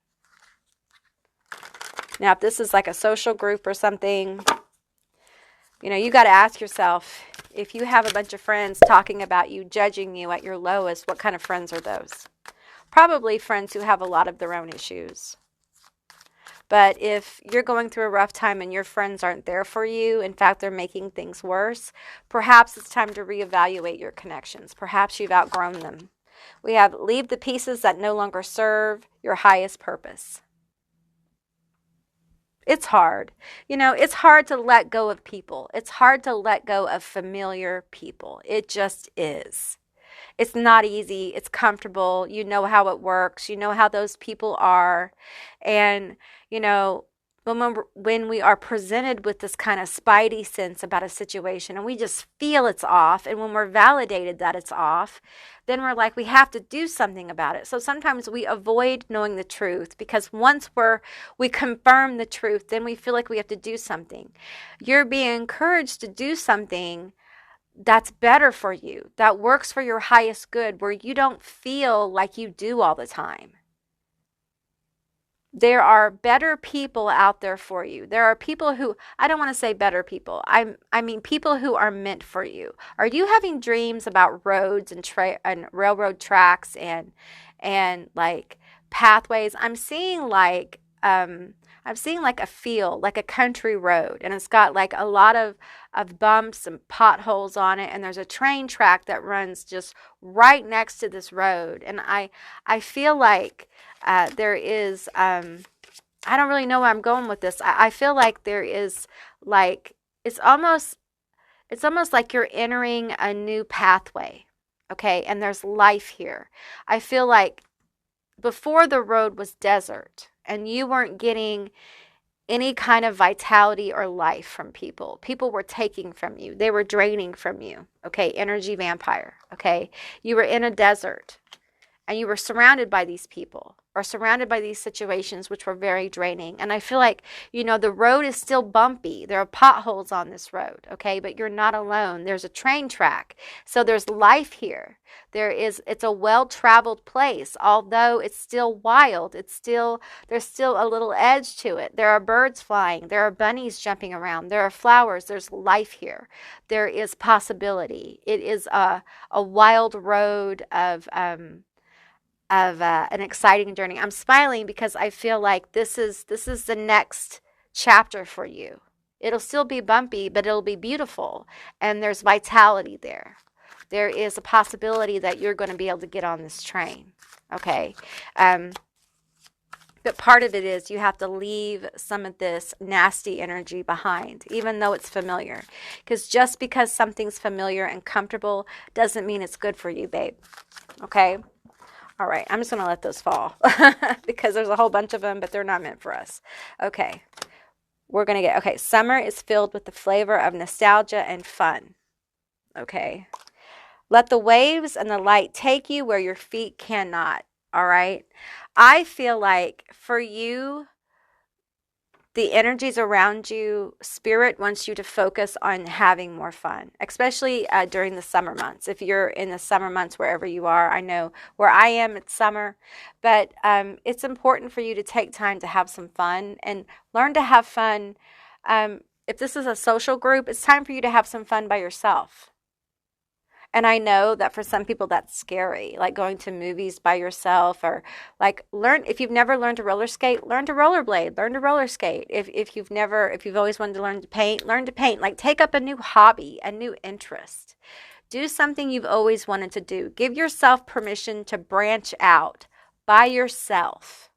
Now, if this is a social group or something, You got to ask yourself, if you have a bunch of friends talking about you, judging you at your lowest, what kind of friends are those? Probably friends who have a lot of their own issues. But if you're going through a rough time and your friends aren't there for you, in fact, they're making things worse, perhaps it's time to reevaluate your connections. Perhaps you've outgrown them. We have leave the pieces that no longer serve your highest purpose. It's hard. It's hard to let go of people. It's hard to let go of familiar people. It just is. It's not easy. It's comfortable. You know how it works. You know how those people are. And, when we are presented with this kind of spidey sense about a situation and we just feel it's off, and when we're validated that it's off, then we're like, we have to do something about it. So sometimes we avoid knowing the truth, because once we confirm the truth, then we feel like we have to do something. You're being encouraged to do something that's better for you, that works for your highest good, where you don't feel like you do all the time. There are better people out there for you. There are people who, I don't want to say better people. I mean people who are meant for you. Are you having dreams about roads and railroad tracks and like pathways? I'm seeing like a field, like a country road, and it's got like a lot of bumps and potholes on it, and there's a train track that runs just right next to this road. And I feel like there is, I don't really know where I'm going with this. I feel like there is like, it's almost like you're entering a new pathway, okay? And there's life here. I feel like before the road was desert and you weren't getting any kind of vitality or life from people. People were taking from you. They were draining from you, okay? Energy vampire, okay? You were in a desert and you were surrounded by these people or surrounded by these situations which were very draining. And I feel like, the road is still bumpy. There are potholes on this road, okay? But you're not alone. There's a train track. So there's life here. It's a well-traveled place, although it's still wild. There's still a little edge to it. There are birds flying. There are bunnies jumping around. There are flowers. There's life here. There is possibility. It is a wild road of an exciting journey. I'm smiling because I feel like this is the next chapter for you. It'll still be bumpy, but it'll be beautiful, and there's vitality there. There is a possibility that you're going to be able to get on this train, okay? But part of it is you have to leave some of this nasty energy behind, even though it's familiar. Because just because something's familiar and comfortable doesn't mean it's good for you, babe, okay? All right, I'm just going to let those fall because there's a whole bunch of them, but they're not meant for us. Okay, summer is filled with the flavor of nostalgia and fun. Okay, let the waves and the light take you where your feet cannot. All right, I feel like for you, the energies around you, spirit wants you to focus on having more fun, especially during the summer months. If you're in the summer months, wherever you are, I know where I am, it's summer, but it's important for you to take time to have some fun and learn to have fun. If this is a social group, it's time for you to have some fun by yourself. And I know that for some people that's scary, like going to movies by yourself, or like if you've never learned to roller skate, learn to rollerblade, learn to roller skate. If you've always wanted to learn to paint, learn to paint. Like take up a new hobby, a new interest. Do something you've always wanted to do. Give yourself permission to branch out by yourself.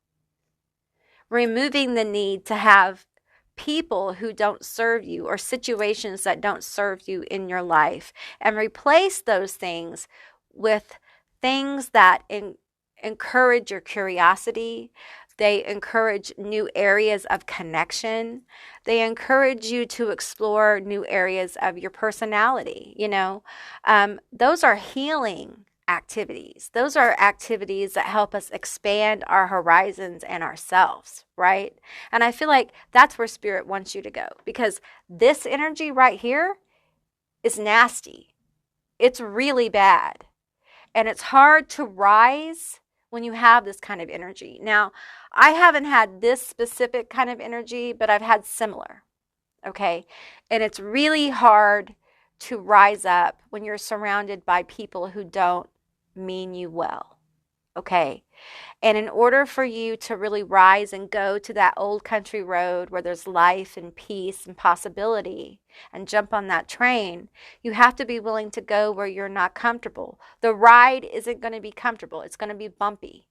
Removing the need to have people who don't serve you or situations that don't serve you in your life, and replace those things with things that encourage your curiosity. They encourage new areas of connection. They encourage you to explore new areas of your personality. Those are healing activities. Those are activities that help us expand our horizons and ourselves, right? And I feel like that's where spirit wants you to go, because this energy right here is nasty. It's really bad. And it's hard to rise when you have this kind of energy. Now, I haven't had this specific kind of energy, but I've had similar. okay? And it's really hard to rise up when you're surrounded by people who don't mean you well, okay? And in order for you to really rise and go to that old country road where there's life and peace and possibility and jump on that train, you have to be willing to go where you're not comfortable. The ride isn't going to be comfortable. It's going to be bumpy.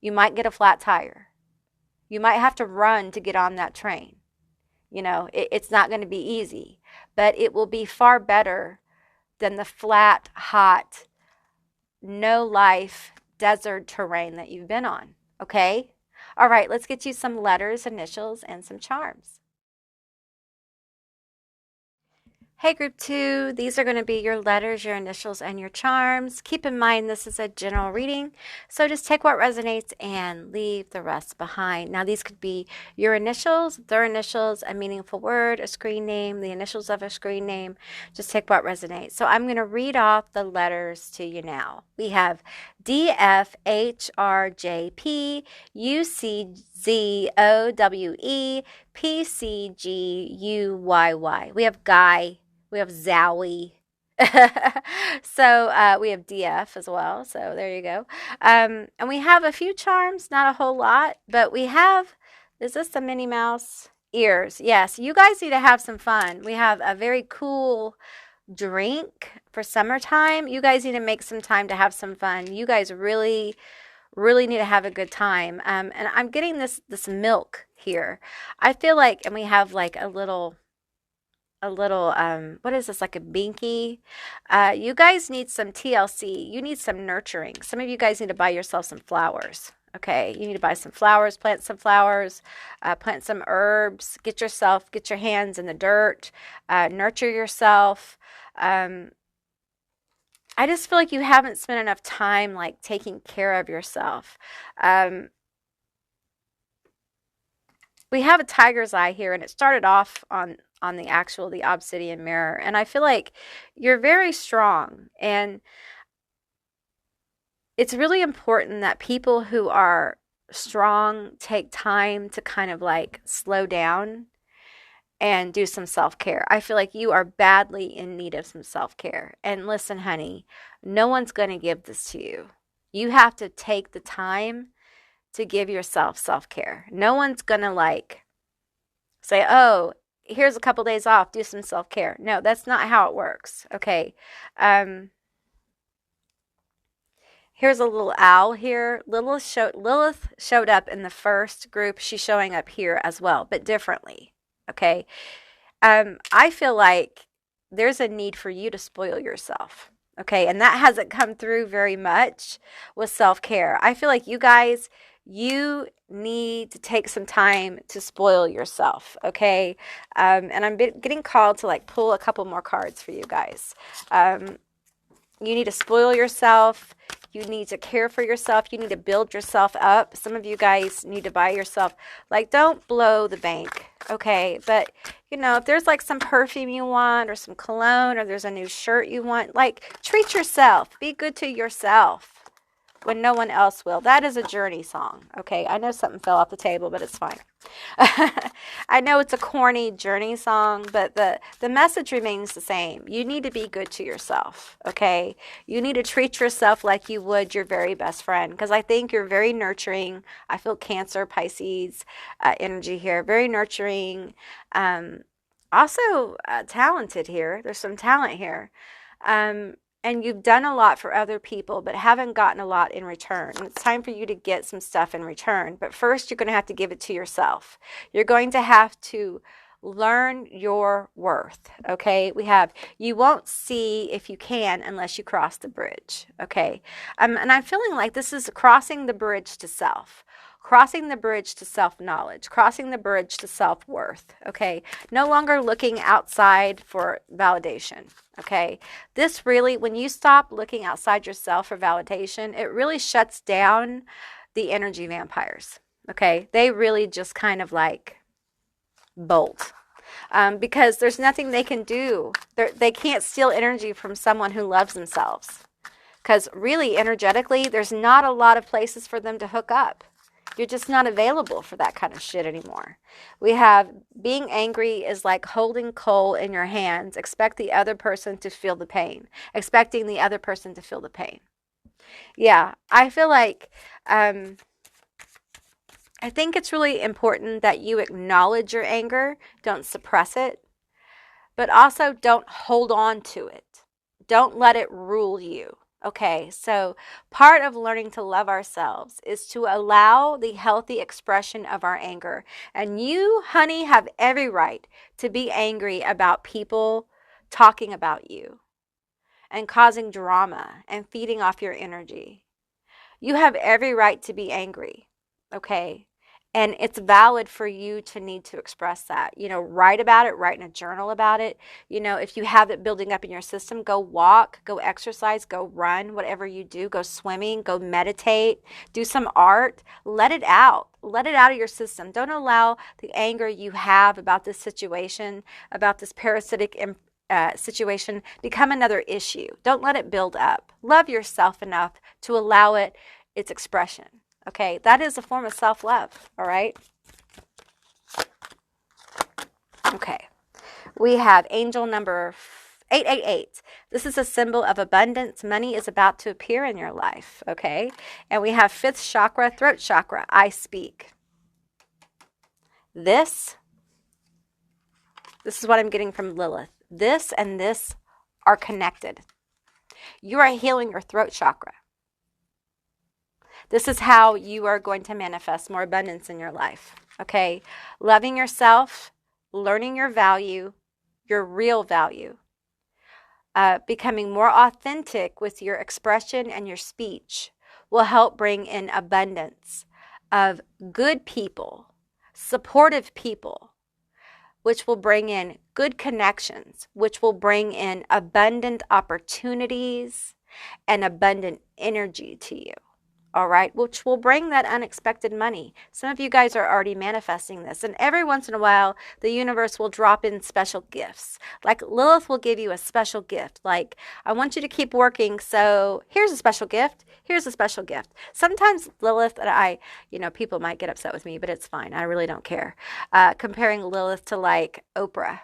You might get a flat tire. You might have to run to get on that train. You know, it's not going to be easy, but it will be far better than the flat, hot, no life, desert terrain that you've been on, okay? All right, let's get you some letters, initials, and some charms. Hey, Group 2, these are going to be your letters, your initials, and your charms. Keep in mind this is a general reading, so just take what resonates and leave the rest behind. Now, these could be your initials, their initials, a meaningful word, a screen name, the initials of a screen name. Just take what resonates. So I'm going to read off the letters to you now. We have D, F, H, R, J, P, U, C, Z, O, W, E, P, C, G, U, Y, Y. We have Guy. We have Zowie. So we have DF as well. So there you go. And we have a few charms, not a whole lot, but we have, is this the Minnie Mouse? Ears. Yes, you guys need to have some fun. We have a very cool drink for summertime. You guys need to make some time to have some fun. You guys really need to have a good time. And I'm getting this milk here. I feel like, and we have like a little, what is this, like a binky? You guys need some TLC. You need some nurturing. Some of you guys need to buy yourself some flowers. Okay, you need to buy some flowers, plant some flowers, plant some herbs, get your hands in the dirt, nurture yourself. I just feel like you haven't spent enough time like taking care of yourself. We have a tiger's eye here, and it started off on the obsidian mirror, and I feel like you're very strong, and it's really important that people who are strong take time to kind of like slow down and do some self-care. I feel like you are badly in need of some self-care. And listen, honey, no one's going to give this to you. You have to take the time to give yourself self-care. No one's going to like say, oh, here's a couple days off, do some self-care. No, that's not how it works. Okay. Here's a little owl here. Lilith showed up in the first group. She's showing up here as well, but differently. Okay. I feel like there's a need for you to spoil yourself. Okay. And that hasn't come through very much with self-care. I feel like you guys, you need to take some time to spoil yourself. Okay. And I'm getting called to like pull a couple more cards for you guys. You need to spoil yourself. You need to care for yourself. You need to build yourself up. Some of you guys need to buy yourself, like, don't blow the bank, okay? But, you know, if there's like some perfume you want or some cologne or there's a new shirt you want, like, treat yourself. Be good to yourself when no one else will. That is a Journey song, okay? I know something fell off the table, but it's fine. I know it's a corny Journey song, but the message remains the same. You need to be good to yourself, okay? You need to treat yourself like you would your very best friend, because I think you're very nurturing. I feel Cancer, Pisces energy here. Very nurturing. Also talented here. There's some talent here. And you've done a lot for other people, but haven't gotten a lot in return. And it's time for you to get some stuff in return. But first, you're going to have to give it to yourself. You're going to have to learn your worth, okay? We have, you won't see if you can unless you cross the bridge, okay? And I'm feeling like this is crossing the bridge to self. Crossing the bridge to self-knowledge, crossing the bridge to self-worth, okay? No longer looking outside for validation, okay? This really, when you stop looking outside yourself for validation, it really shuts down the energy vampires, okay? They really just kind of like bolt. Because there's nothing they can do. They can't steal energy from someone who loves themselves. Because really, energetically, there's not a lot of places for them to hook up. You're just not available for that kind of shit anymore. We have being angry is like holding coal in your hands. Expect the other person to feel the pain. Expecting the other person to feel the pain. Yeah, I feel like I think it's really important that you acknowledge your anger. Don't suppress it. But also don't hold on to it. Don't let it rule you. Okay, so part of learning to love ourselves is to allow the healthy expression of our anger. And you, honey, have every right to be angry about people talking about you and causing drama and feeding off your energy. You have every right to be angry, okay? And it's valid for you to need to express that. You know, write about it, write in a journal about it. You know, if you have it building up in your system, go walk, go exercise, go run, whatever you do, go swimming, go meditate, do some art, let it out. Let it out of your system. Don't allow the anger you have about this situation, about this parasitic situation, become another issue. Don't let it build up. Love yourself enough to allow it its expression. Okay, that is a form of self-love, all right? Okay, we have angel number 888. This is a symbol of abundance. Money is about to appear in your life, okay? And we have 5th chakra, throat chakra, I speak. This is what I'm getting from Lilith. This and this are connected. You are healing your throat chakra. This is how you are going to manifest more abundance in your life, okay? Loving yourself, learning your value, your real value, becoming more authentic with your expression and your speech will help bring in abundance of good people, supportive people, which will bring in good connections, which will bring in abundant opportunities and abundant energy to you. All right, which will bring that unexpected money. Some of you guys are already manifesting this. And every once in a while, the universe will drop in special gifts. Like Lilith will give you a special gift. Like, I want you to keep working, so here's a special gift. Here's a special gift. Sometimes Lilith and people might get upset with me, but it's fine. I really don't care. Comparing Lilith to like Oprah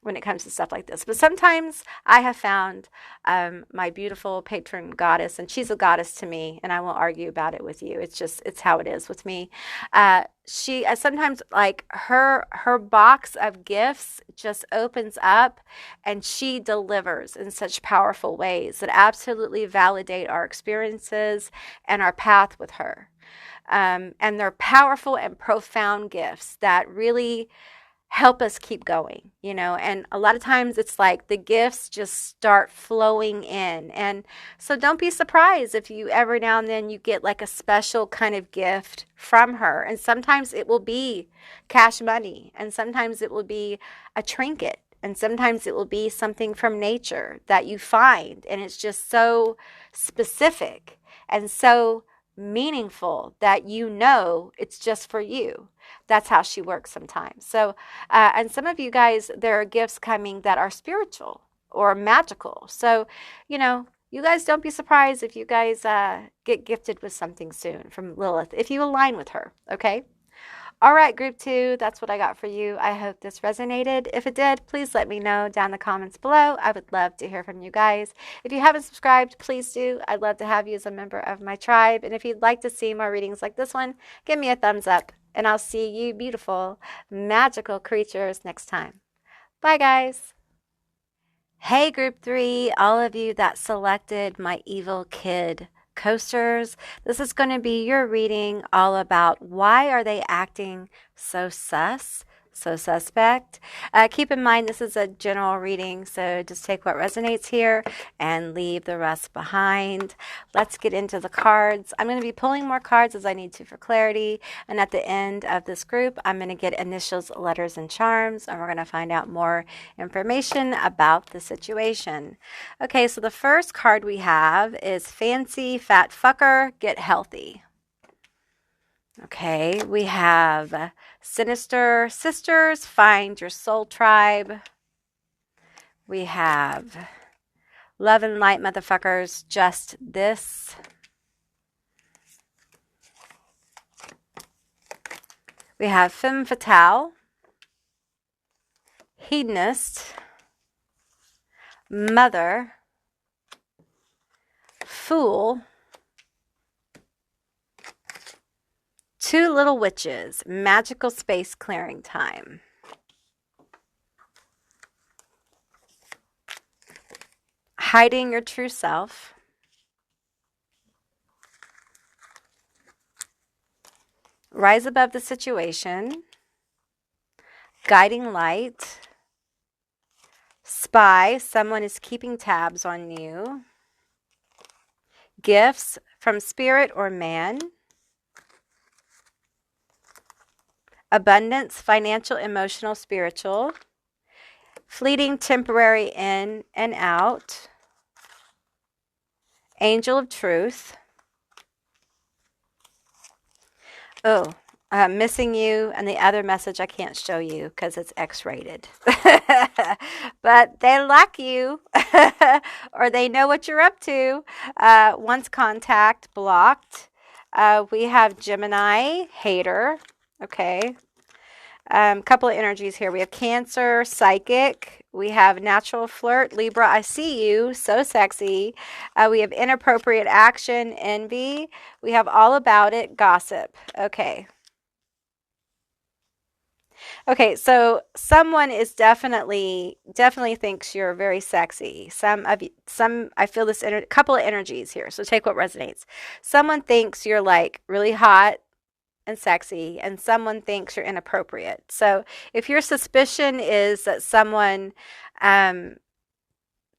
when it comes to stuff like this. But sometimes I have found my beautiful patron goddess, and she's a goddess to me, and I won't argue about it with you. It's how it is with me. She sometimes, like, her box of gifts just opens up, and she delivers in such powerful ways that absolutely validate our experiences and our path with her. And they're powerful and profound gifts that really help us keep going, and a lot of times it's like the gifts just start flowing in. And so don't be surprised if you every now and then you get like a special kind of gift from her. And sometimes it will be cash money, and sometimes it will be a trinket, and sometimes it will be something from nature that you find, and it's just so specific and so meaningful that it's just for you. That's how she works sometimes. So, and some of you guys, there are gifts coming that are spiritual or magical. So, you guys don't be surprised if you guys get gifted with something soon from Lilith, if you align with her, okay? All right, group 2, that's what I got for you. I hope this resonated. If it did, please let me know down in the comments below. I would love to hear from you guys. If you haven't subscribed, please do. I'd love to have you as a member of my tribe. And if you'd like to see more readings like this one, give me a thumbs up. And I'll see you beautiful, magical creatures next time. Bye, guys. Hey, group 3, all of you that selected my EvilKid coasters. This is going to be your reading all about why are they acting so suspect. Keep in mind this is a general reading, so just take what resonates here and leave the rest behind. Let's get into the cards. I'm going to be pulling more cards as I need to for clarity, and at the end of this group I'm going to get initials, letters, and charms, and we're going to find out more information about the situation. Okay, so the first card we have is Fancy Fat Fucker, Get Healthy. Okay, we have Sinister Sisters, Find Your Soul Tribe. We have Love and Light Motherfuckers, Just This. We have femme fatale, hedonist, mother, fool, two little witches, magical space clearing time. Hiding your true self. Rise above the situation. Guiding light. Spy, someone is keeping tabs on you. Gifts from spirit or man. Abundance, financial, emotional, spiritual. Fleeting, temporary, in and out. Angel of truth. Oh, missing you, and the other message I can't show you because it's X-rated. But they like you, or they know what you're up to. Once contact blocked. We have Gemini, hater. Okay. Couple of energies here. We have Cancer, psychic. We have natural flirt, Libra, I see you, so sexy. We have inappropriate action, envy. We have all about it, gossip. Okay. Okay, so someone is definitely thinks you're very sexy. I feel this couple of energies here. So take what resonates. Someone thinks you're like really hot and sexy, and someone thinks you're inappropriate. So if your suspicion is that someone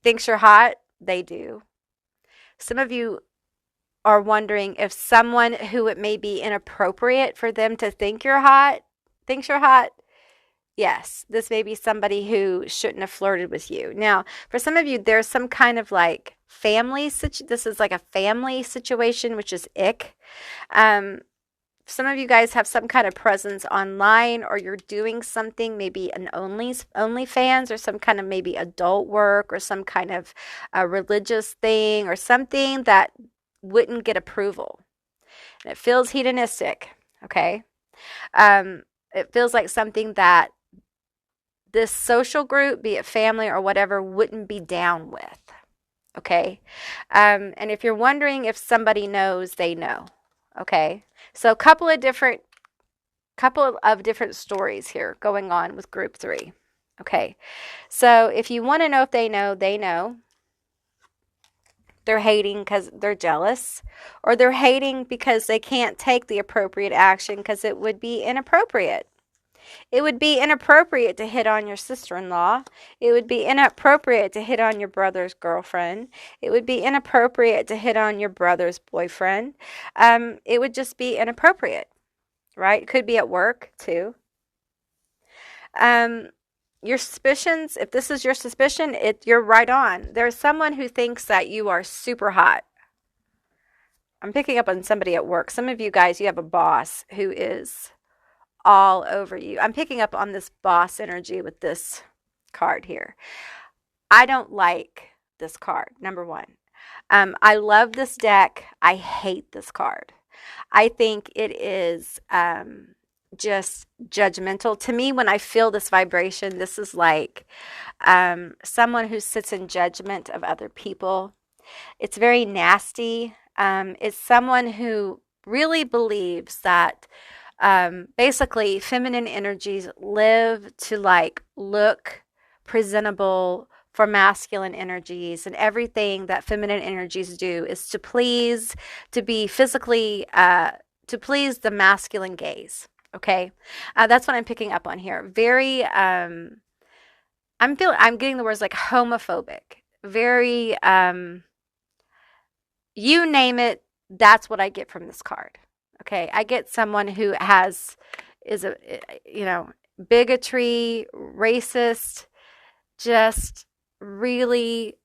thinks you're hot, they do. Some of you are wondering if someone who it may be inappropriate for them to think you're hot, thinks you're hot. Yes, this may be somebody who shouldn't have flirted with you. Now, for some of you, there's some kind of like family this is like a family situation, which is ick. Some of you guys have some kind of presence online, or you're doing something, maybe an OnlyFans, or some kind of maybe adult work, or some kind of religious thing, or something that wouldn't get approval. And it feels hedonistic, okay? It feels like something that this social group, be it family or whatever, wouldn't be down with, okay? And if you're wondering if somebody knows, they know. Okay, so a couple of different stories here going on with group 3. Okay, so if you want to know if they know, they know. They're hating because they're jealous, or they're hating because they can't take the appropriate action because it would be inappropriate. It would be inappropriate to hit on your sister-in-law. It would be inappropriate to hit on your brother's girlfriend. It would be inappropriate to hit on your brother's boyfriend. It would just be inappropriate, right? It could be at work too. Your suspicions, if this is your suspicion, you're right on. There's someone who thinks that you are super hot. I'm picking up on somebody at work. Some of you guys, you have a boss who is all over you. I'm picking up on this boss energy with this card here. I don't like this card, number one. I love this deck. I hate this card. I think it is just judgmental. To me, when I feel this vibration, this is like someone who sits in judgment of other people. It's very nasty. It's someone who really believes that basically feminine energies live to like look presentable for masculine energies, and everything that feminine energies do is to please, to be physically, to please the masculine gaze. Okay, that's what I'm picking up on here. Very, I'm getting the words like homophobic. Very, you name it. That's what I get from this card. Okay, I get someone who is bigotry, racist, just really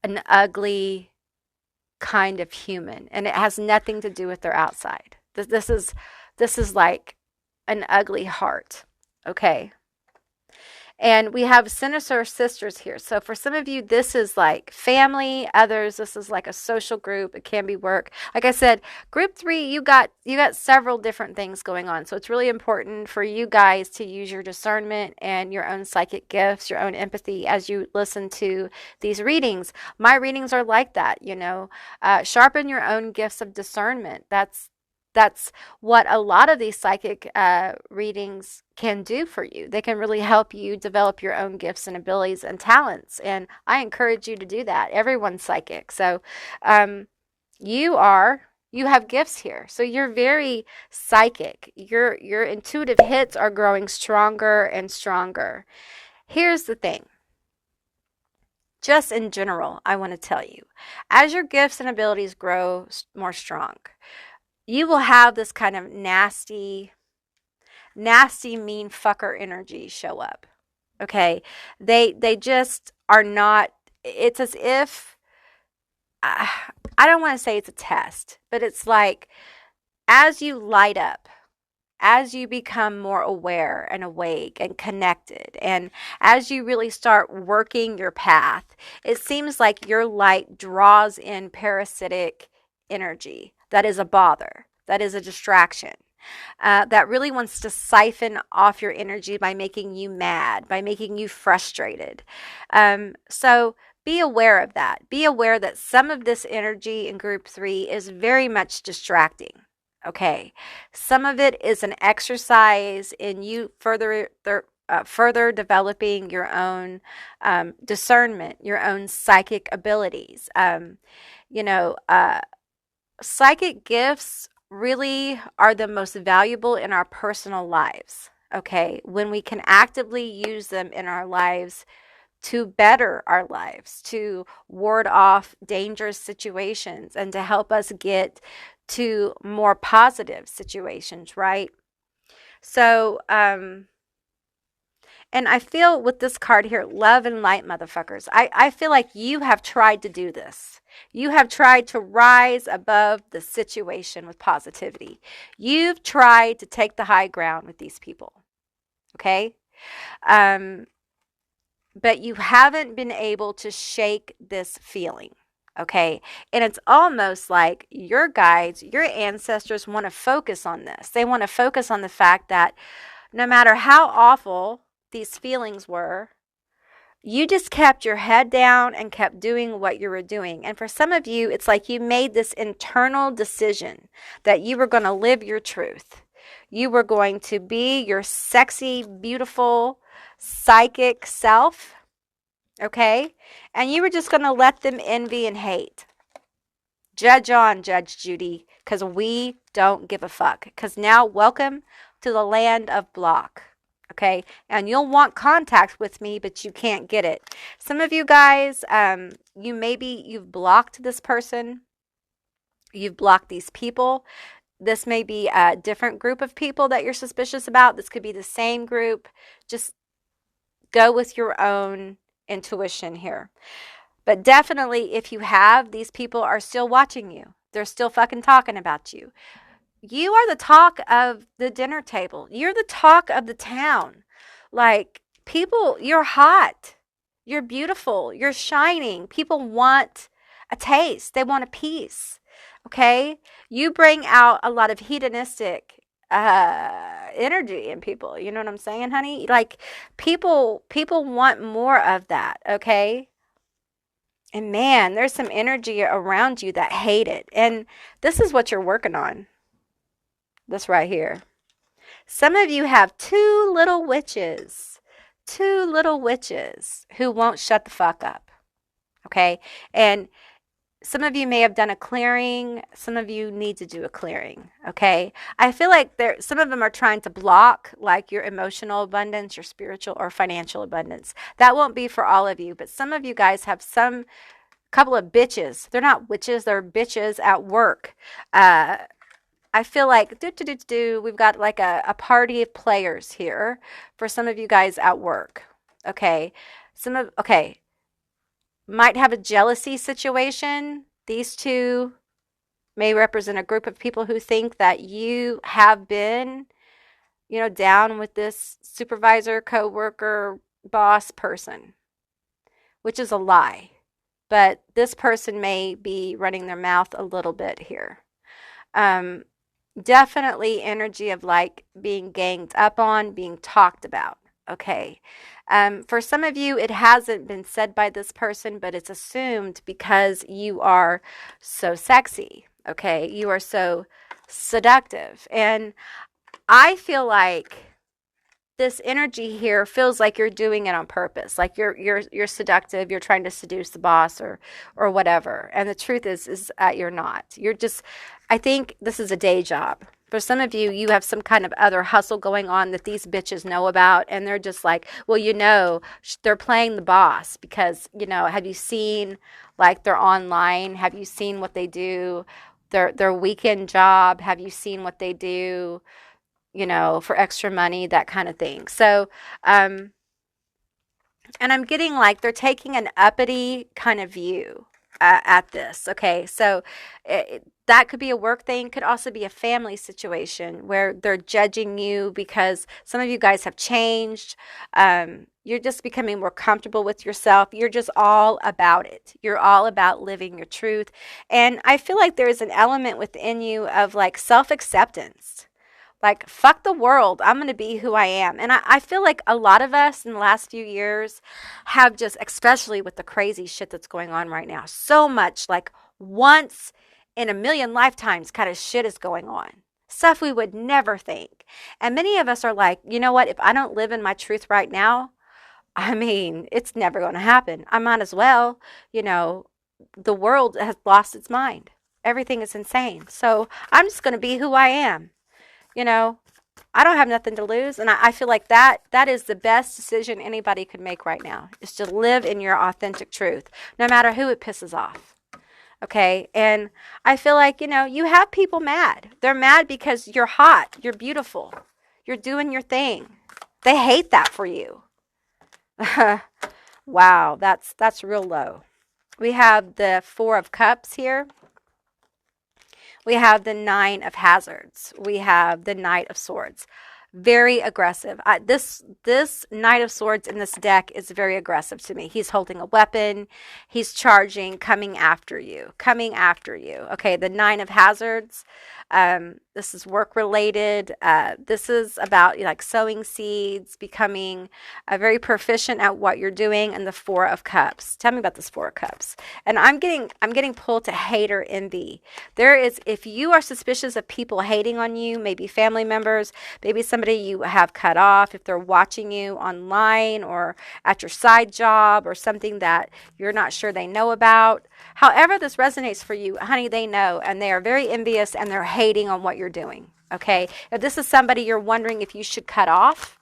an ugly kind of human, and it has nothing to do with their outside. This is like an ugly heart. Okay, And we have sinister sisters here. So for some of you, this is like family. Others, this is like a social group. It can be work. Like I said, group 3, you got several different things going on. So it's really important for you guys to use your discernment and your own psychic gifts, your own empathy as you listen to these readings. My readings are like that, you know. Sharpen your own gifts of discernment. That's what a lot of these psychic readings can do for you. They can really help you develop your own gifts and abilities and talents. And I encourage you to do that. Everyone's psychic. So you have gifts here. So you're very psychic. Your intuitive hits are growing stronger and stronger. Here's the thing. Just in general, I want to tell you, as your gifts and abilities grow more strong, you will have this kind of nasty, mean fucker energy show up. Okay? They just are not, it's as if, I don't want to say it's a test, but it's like as you light up, as you become more aware and awake and connected, and as you really start working your path, it seems like your light draws in parasitic energy that is a bother, that is a distraction, that really wants to siphon off your energy by making you mad, by making you frustrated. So be aware of that. Be aware that some of this energy in group 3 is very much distracting. Okay, some of it is an exercise in you further developing your own discernment, your own psychic abilities. Psychic gifts really are the most valuable in our personal lives. Okay, when we can actively use them in our lives to better our lives, to ward off dangerous situations, and to help us get to more positive situations, right? So, and I feel with this card here, love and light, motherfuckers, I feel like you have tried to do this. You have tried to rise above the situation with positivity. You've tried to take the high ground with these people, okay? But you haven't been able to shake this feeling. Okay. And it's almost like your guides, your ancestors want to focus on this. They want to focus on the fact that no matter how awful these feelings were, you just kept your head down and kept doing what you were doing. And for some of you, it's like you made this internal decision that you were going to live your truth. You were going to be your sexy, beautiful, psychic self. Okay? And you were just going to let them envy and hate. Judge on, Judge Judy, because we don't give a fuck. Because now, welcome to the land of block. Okay? And you'll want contact with me, but you can't get it. Some of you guys, you've blocked this person. You've blocked these people. This may be a different group of people that you're suspicious about. This could be the same group. Just go with your own intuition here. But definitely, if you have, these people are still watching you. They're still fucking talking about you. You are the talk of the dinner table. You're the talk of the town. Like, people, you're hot. You're beautiful. You're shining. People want a taste. They want a piece. Okay? You bring out a lot of hedonistic energy in people. You know what I'm saying, honey? Like, people want more of that, okay? And man, there's some energy around you that hate it. And this is what you're working on. This right here. Some of you have two little witches who won't shut the fuck up, okay? And some of you may have done a clearing. Some of you need to do a clearing, okay? I feel like some of them are trying to block like your emotional abundance, your spiritual or financial abundance. That won't be for all of you, but some of you guys have some couple of bitches. They're not witches, they're bitches at work. I feel like we've got like a party of players here for some of you guys at work, okay? Might have a jealousy situation. These two may represent a group of people who think that you have been, down with this supervisor, coworker, boss person, which is a lie. But this person may be running their mouth a little bit here. Definitely energy of like being ganged up on, being talked about. Okay. For some of you, it hasn't been said by this person, but it's assumed because you are so sexy. Okay. You are so seductive. And I feel like this energy here feels like you're doing it on purpose, like you're seductive, you're trying to seduce the boss or whatever. And the truth is you're not. You're just, I think this is a day job. For some of you, you have some kind of other hustle going on that these bitches know about, and they're just like, well, they're playing the boss because, have you seen like they're online? Have you seen what they do? Their weekend job? Have you seen what they do? For extra money, that kind of thing. So, and I'm getting like they're taking an uppity kind of view at this. Okay. So that could be a work thing, could also be a family situation where they're judging you because some of you guys have changed. You're just becoming more comfortable with yourself. You're just all about it. You're all about living your truth. And I feel like there's an element within you of like self-acceptance. Like, fuck the world. I'm going to be who I am. And I feel like a lot of us in the last few years have just, especially with the crazy shit that's going on right now, so much like once in a million lifetimes kind of shit is going on. Stuff we would never think. And many of us are like, you know what? If I don't live in my truth right now, I mean, it's never going to happen. I might as well. The world has lost its mind. Everything is insane. So I'm just going to be who I am. I don't have nothing to lose. And I feel like that is the best decision anybody could make right now, is to live in your authentic truth, no matter who it pisses off. Okay. And I feel like, you have people mad. They're mad because you're hot. You're beautiful. You're doing your thing. They hate that for you. Wow. That's real low. We have the 4 of Cups here. We have the 9 of Hazards. We have the Knight of Swords. Very aggressive. This Knight of Swords in this deck is very aggressive to me. He's holding a weapon. He's charging, coming after you. Okay, the 9 of Hazards. This is work related. This is about like sowing seeds, becoming very proficient at what you're doing. And the 4 of Cups. Tell me about this 4 of Cups. And I'm getting pulled to hater envy. If you are suspicious of people hating on you, maybe family members, maybe somebody you have cut off, if they're watching you online or at your side job or something that you're not sure they know about. However this resonates for you, honey, they know, and they are very envious and they're hating on what you're doing. Okay. If this is somebody you're wondering if you should cut off,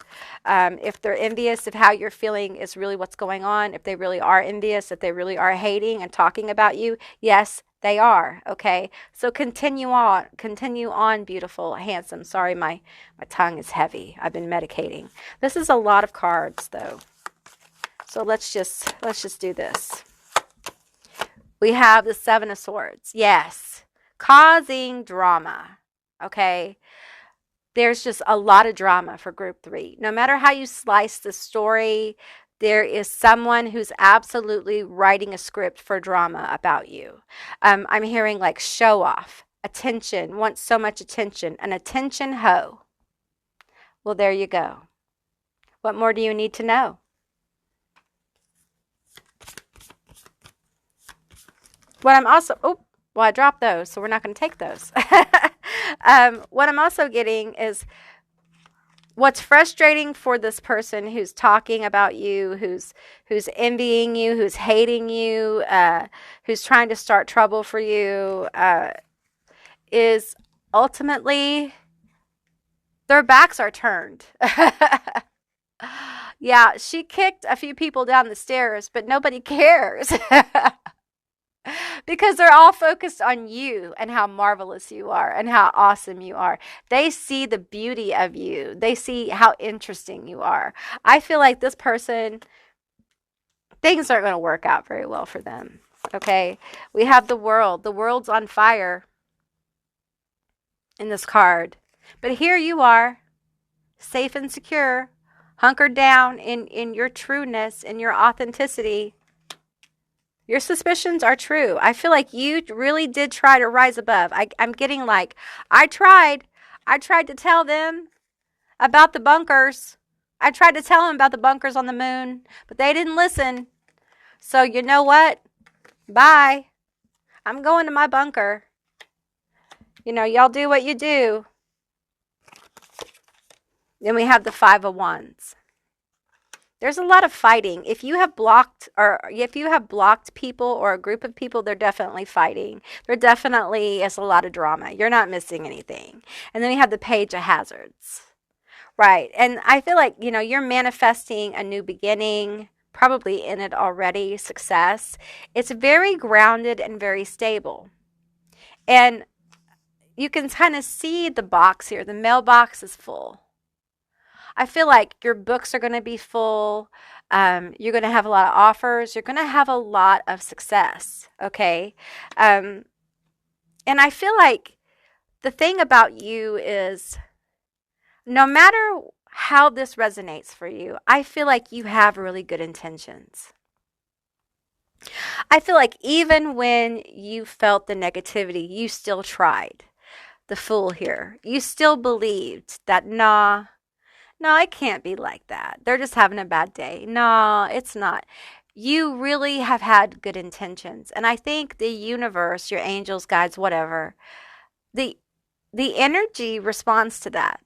if they're envious of how you're feeling is really what's going on, if they really are envious, if they really are hating and talking about you, yes, they are. Okay. So continue on, beautiful, handsome. Sorry, my tongue is heavy. I've been medicating. This is a lot of cards though. So let's just do this. We have the 7 of Swords. Yes. Causing drama. Okay. There's just a lot of drama for group 3. No matter how you slice the story, there is someone who's absolutely writing a script for drama about you. I'm hearing like show off, attention, wants so much attention, an attention hoe. Well, there you go. What more do you need to know? What I'm also, I dropped those, so we're not going to take those. What I'm also getting is what's frustrating for this person who's talking about you, who's envying you, who's hating you, who's trying to start trouble for you, is ultimately their backs are turned. Yeah, she kicked a few people down the stairs, but nobody cares. Because they're all focused on you and how marvelous you are and how awesome you are. They see the beauty of you. They see how interesting you are. I feel like this person, things aren't going to work out very well for them. Okay. We have the world. The world's on fire in this card. But here you are, safe and secure, hunkered down in your trueness and your authenticity, your suspicions are true. I feel like you really did try to rise above. I'm getting like, I tried to tell them about the bunkers. I tried to tell them about the bunkers on the moon, but they didn't listen. So you know what? Bye. I'm going to my bunker. Y'all do what you do. Then we have the Five of Wands. There's a lot of fighting. If you have blocked people or a group of people, they're definitely fighting. There definitely is a lot of drama. You're not missing anything. And then we have the Page of Hazards. Right. And I feel like, you're manifesting a new beginning, probably in it already, success. It's very grounded and very stable. And you can kind of see the box here. The mailbox is full. I feel like your books are going to be full. You're going to have a lot of offers. You're going to have a lot of success. Okay. And I feel like the thing about you is no matter how this resonates for you, I feel like you have really good intentions. I feel like even when you felt the negativity, you still tried. The Fool here. You still believed that, no, it can't be like that. They're just having a bad day. No, it's not. You really have had good intentions. And I think the universe, your angels, guides, whatever, the energy responds to that.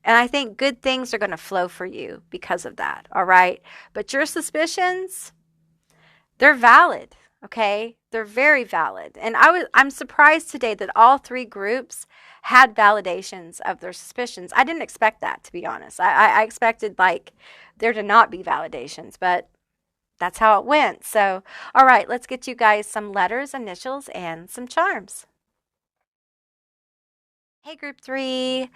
And I think good things are going to flow for you because of that. All right. But your suspicions, they're valid. Okay. They're very valid. And I'm surprised today that all three groups had validations of their suspicions. I didn't expect that, to be honest. I expected there to not be validations, but that's how it went. So, all right, let's get you guys some letters, initials, and some charms. Hey, group 3.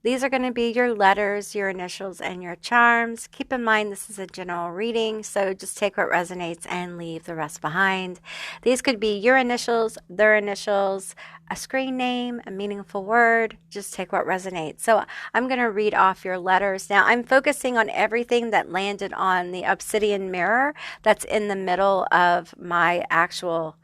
These are going to be your letters, your initials, and your charms. Keep in mind this is a general reading, so just take what resonates and leave the rest behind. These could be your initials, their initials, a screen name, a meaningful word. Just take what resonates. So I'm going to read off your letters. Now, I'm focusing on everything that landed on the obsidian mirror that's in the middle of my actual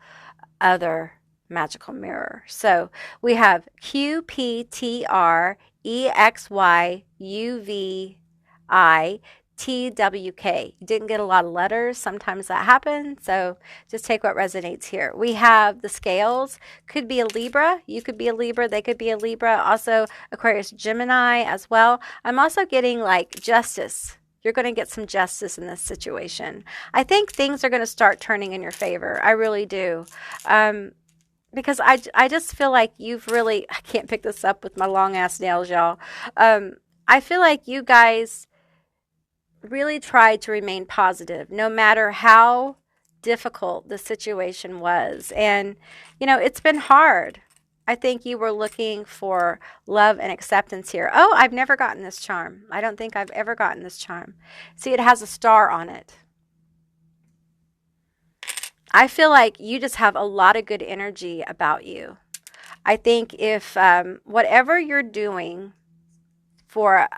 other magical mirror. So we have QPTR EXYUVITWK. You didn't get a lot of letters. Sometimes that happens. So just take what resonates here. We have the scales. Could be a Libra. You could be a Libra. They could be a Libra. Also Aquarius, Gemini as well. I'm also getting justice. You're going to get some justice in this situation. I think things are going to start turning in your favor. I really do. Because I just feel like you've really, I can't pick this up with my long ass nails, y'all. I feel like you guys really tried to remain positive no matter how difficult the situation was. And, it's been hard. I think you were looking for love and acceptance here. Oh, I've never gotten this charm. I don't think I've ever gotten this charm. See, it has a star on it. I feel like you just have a lot of good energy about you. I think if whatever you're doing to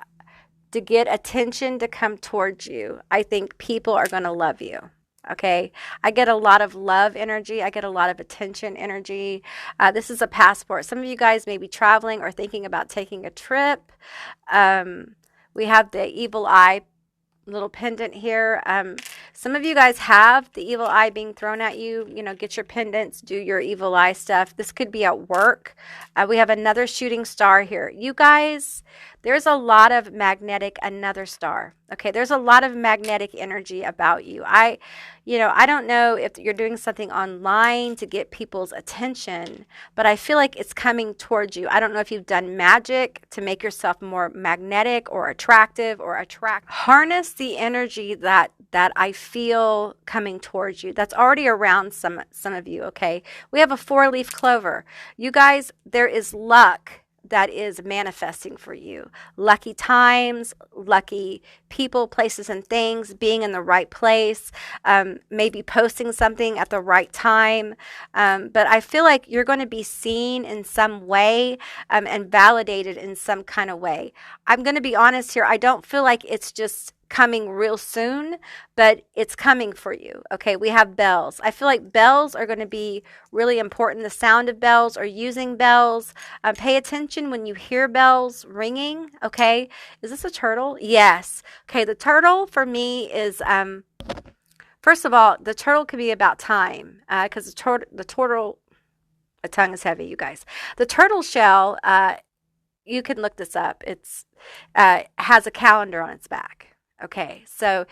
get attention to come towards you, I think people are going to love you. Okay. I get a lot of love energy. I get a lot of attention energy. This is a passport. Some of you guys may be traveling or thinking about taking a trip. We have the evil eye little pendant here. Some of you guys have the evil eye being thrown at you. Get your pendants, do your evil eye stuff. This could be at work. We have another shooting star here. You guys, there's a lot of another star. Okay, there's a lot of magnetic energy about you. I don't know if you're doing something online to get people's attention, but I feel like it's coming towards you. I don't know if you've done magic to make yourself more magnetic or attractive or attract. Harness the energy that I feel coming towards you. That's already around some of you, okay? We have a 4-leaf clover. You guys, there is luck that is manifesting for you. Lucky times, lucky people, places, and things, being in the right place, maybe posting something at the right time. But I feel like you're going to be seen in some way and validated in some kind of way. I'm going to be honest here. I don't feel like it's just coming real soon, but it's coming for you. Okay, we have bells. I feel like bells are going to be really important. The sound of bells or using bells. Pay attention when you hear bells ringing. Okay, is this a turtle? Yes. Okay, the turtle for me is first of all, the turtle could be about time because the turtle. My tongue is heavy, you guys. The turtle shell. You can look this up. It's has a calendar on its back. Okay, so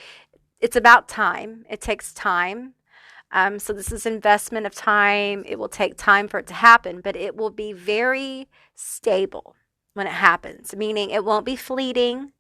it's about time. It takes time. So this is investment of time. It will take time for it to happen, but it will be very stable when it happens, meaning it won't be fleeting.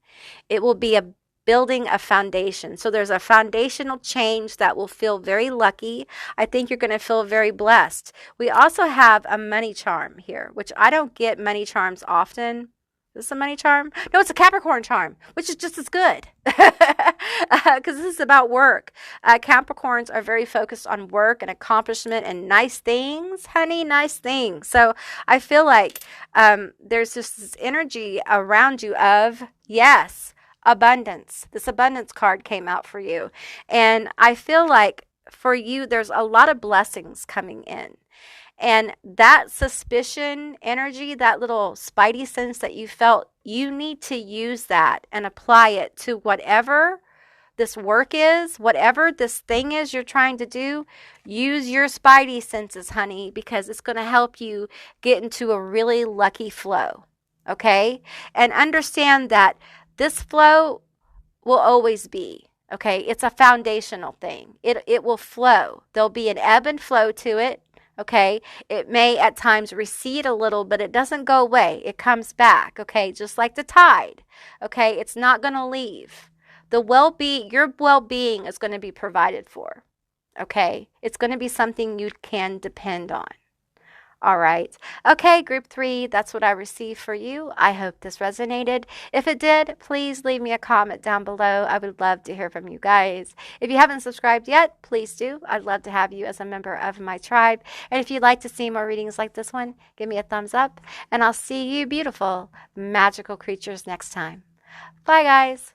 It will be a building a foundation. So there's a foundational change that will feel very lucky. I think you're going to feel very blessed. We also have a money charm here, which I don't get money charms often. Is this a money charm? No, it's a Capricorn charm, which is just as good because this is about work. Capricorns are very focused on work and accomplishment and nice things, honey, nice things. So I feel like there's just this energy around you of, yes, abundance. This abundance card came out for you. And I feel like for you, there's a lot of blessings coming in. And that suspicion energy, that little spidey sense that you felt, you need to use that and apply it to whatever this work is, whatever this thing is you're trying to do. Use your spidey senses, honey, because it's going to help you get into a really lucky flow. Okay? And understand that this flow will always be. Okay? It's a foundational thing. It will flow. There'll be an ebb and flow to it. Okay, it may at times recede a little, but it doesn't go away. It comes back. Okay, just like the tide. Okay, it's not going to leave. Your well-being is going to be provided for. Okay, it's going to be something you can depend on. All right. Okay, group 3, that's what I received for you. I hope this resonated. If it did, please leave me a comment down below. I would love to hear from you guys. If you haven't subscribed yet, please do. I'd love to have you as a member of my tribe. And if you'd like to see more readings like this one, give me a thumbs up. And I'll see you beautiful, magical creatures next time. Bye, guys.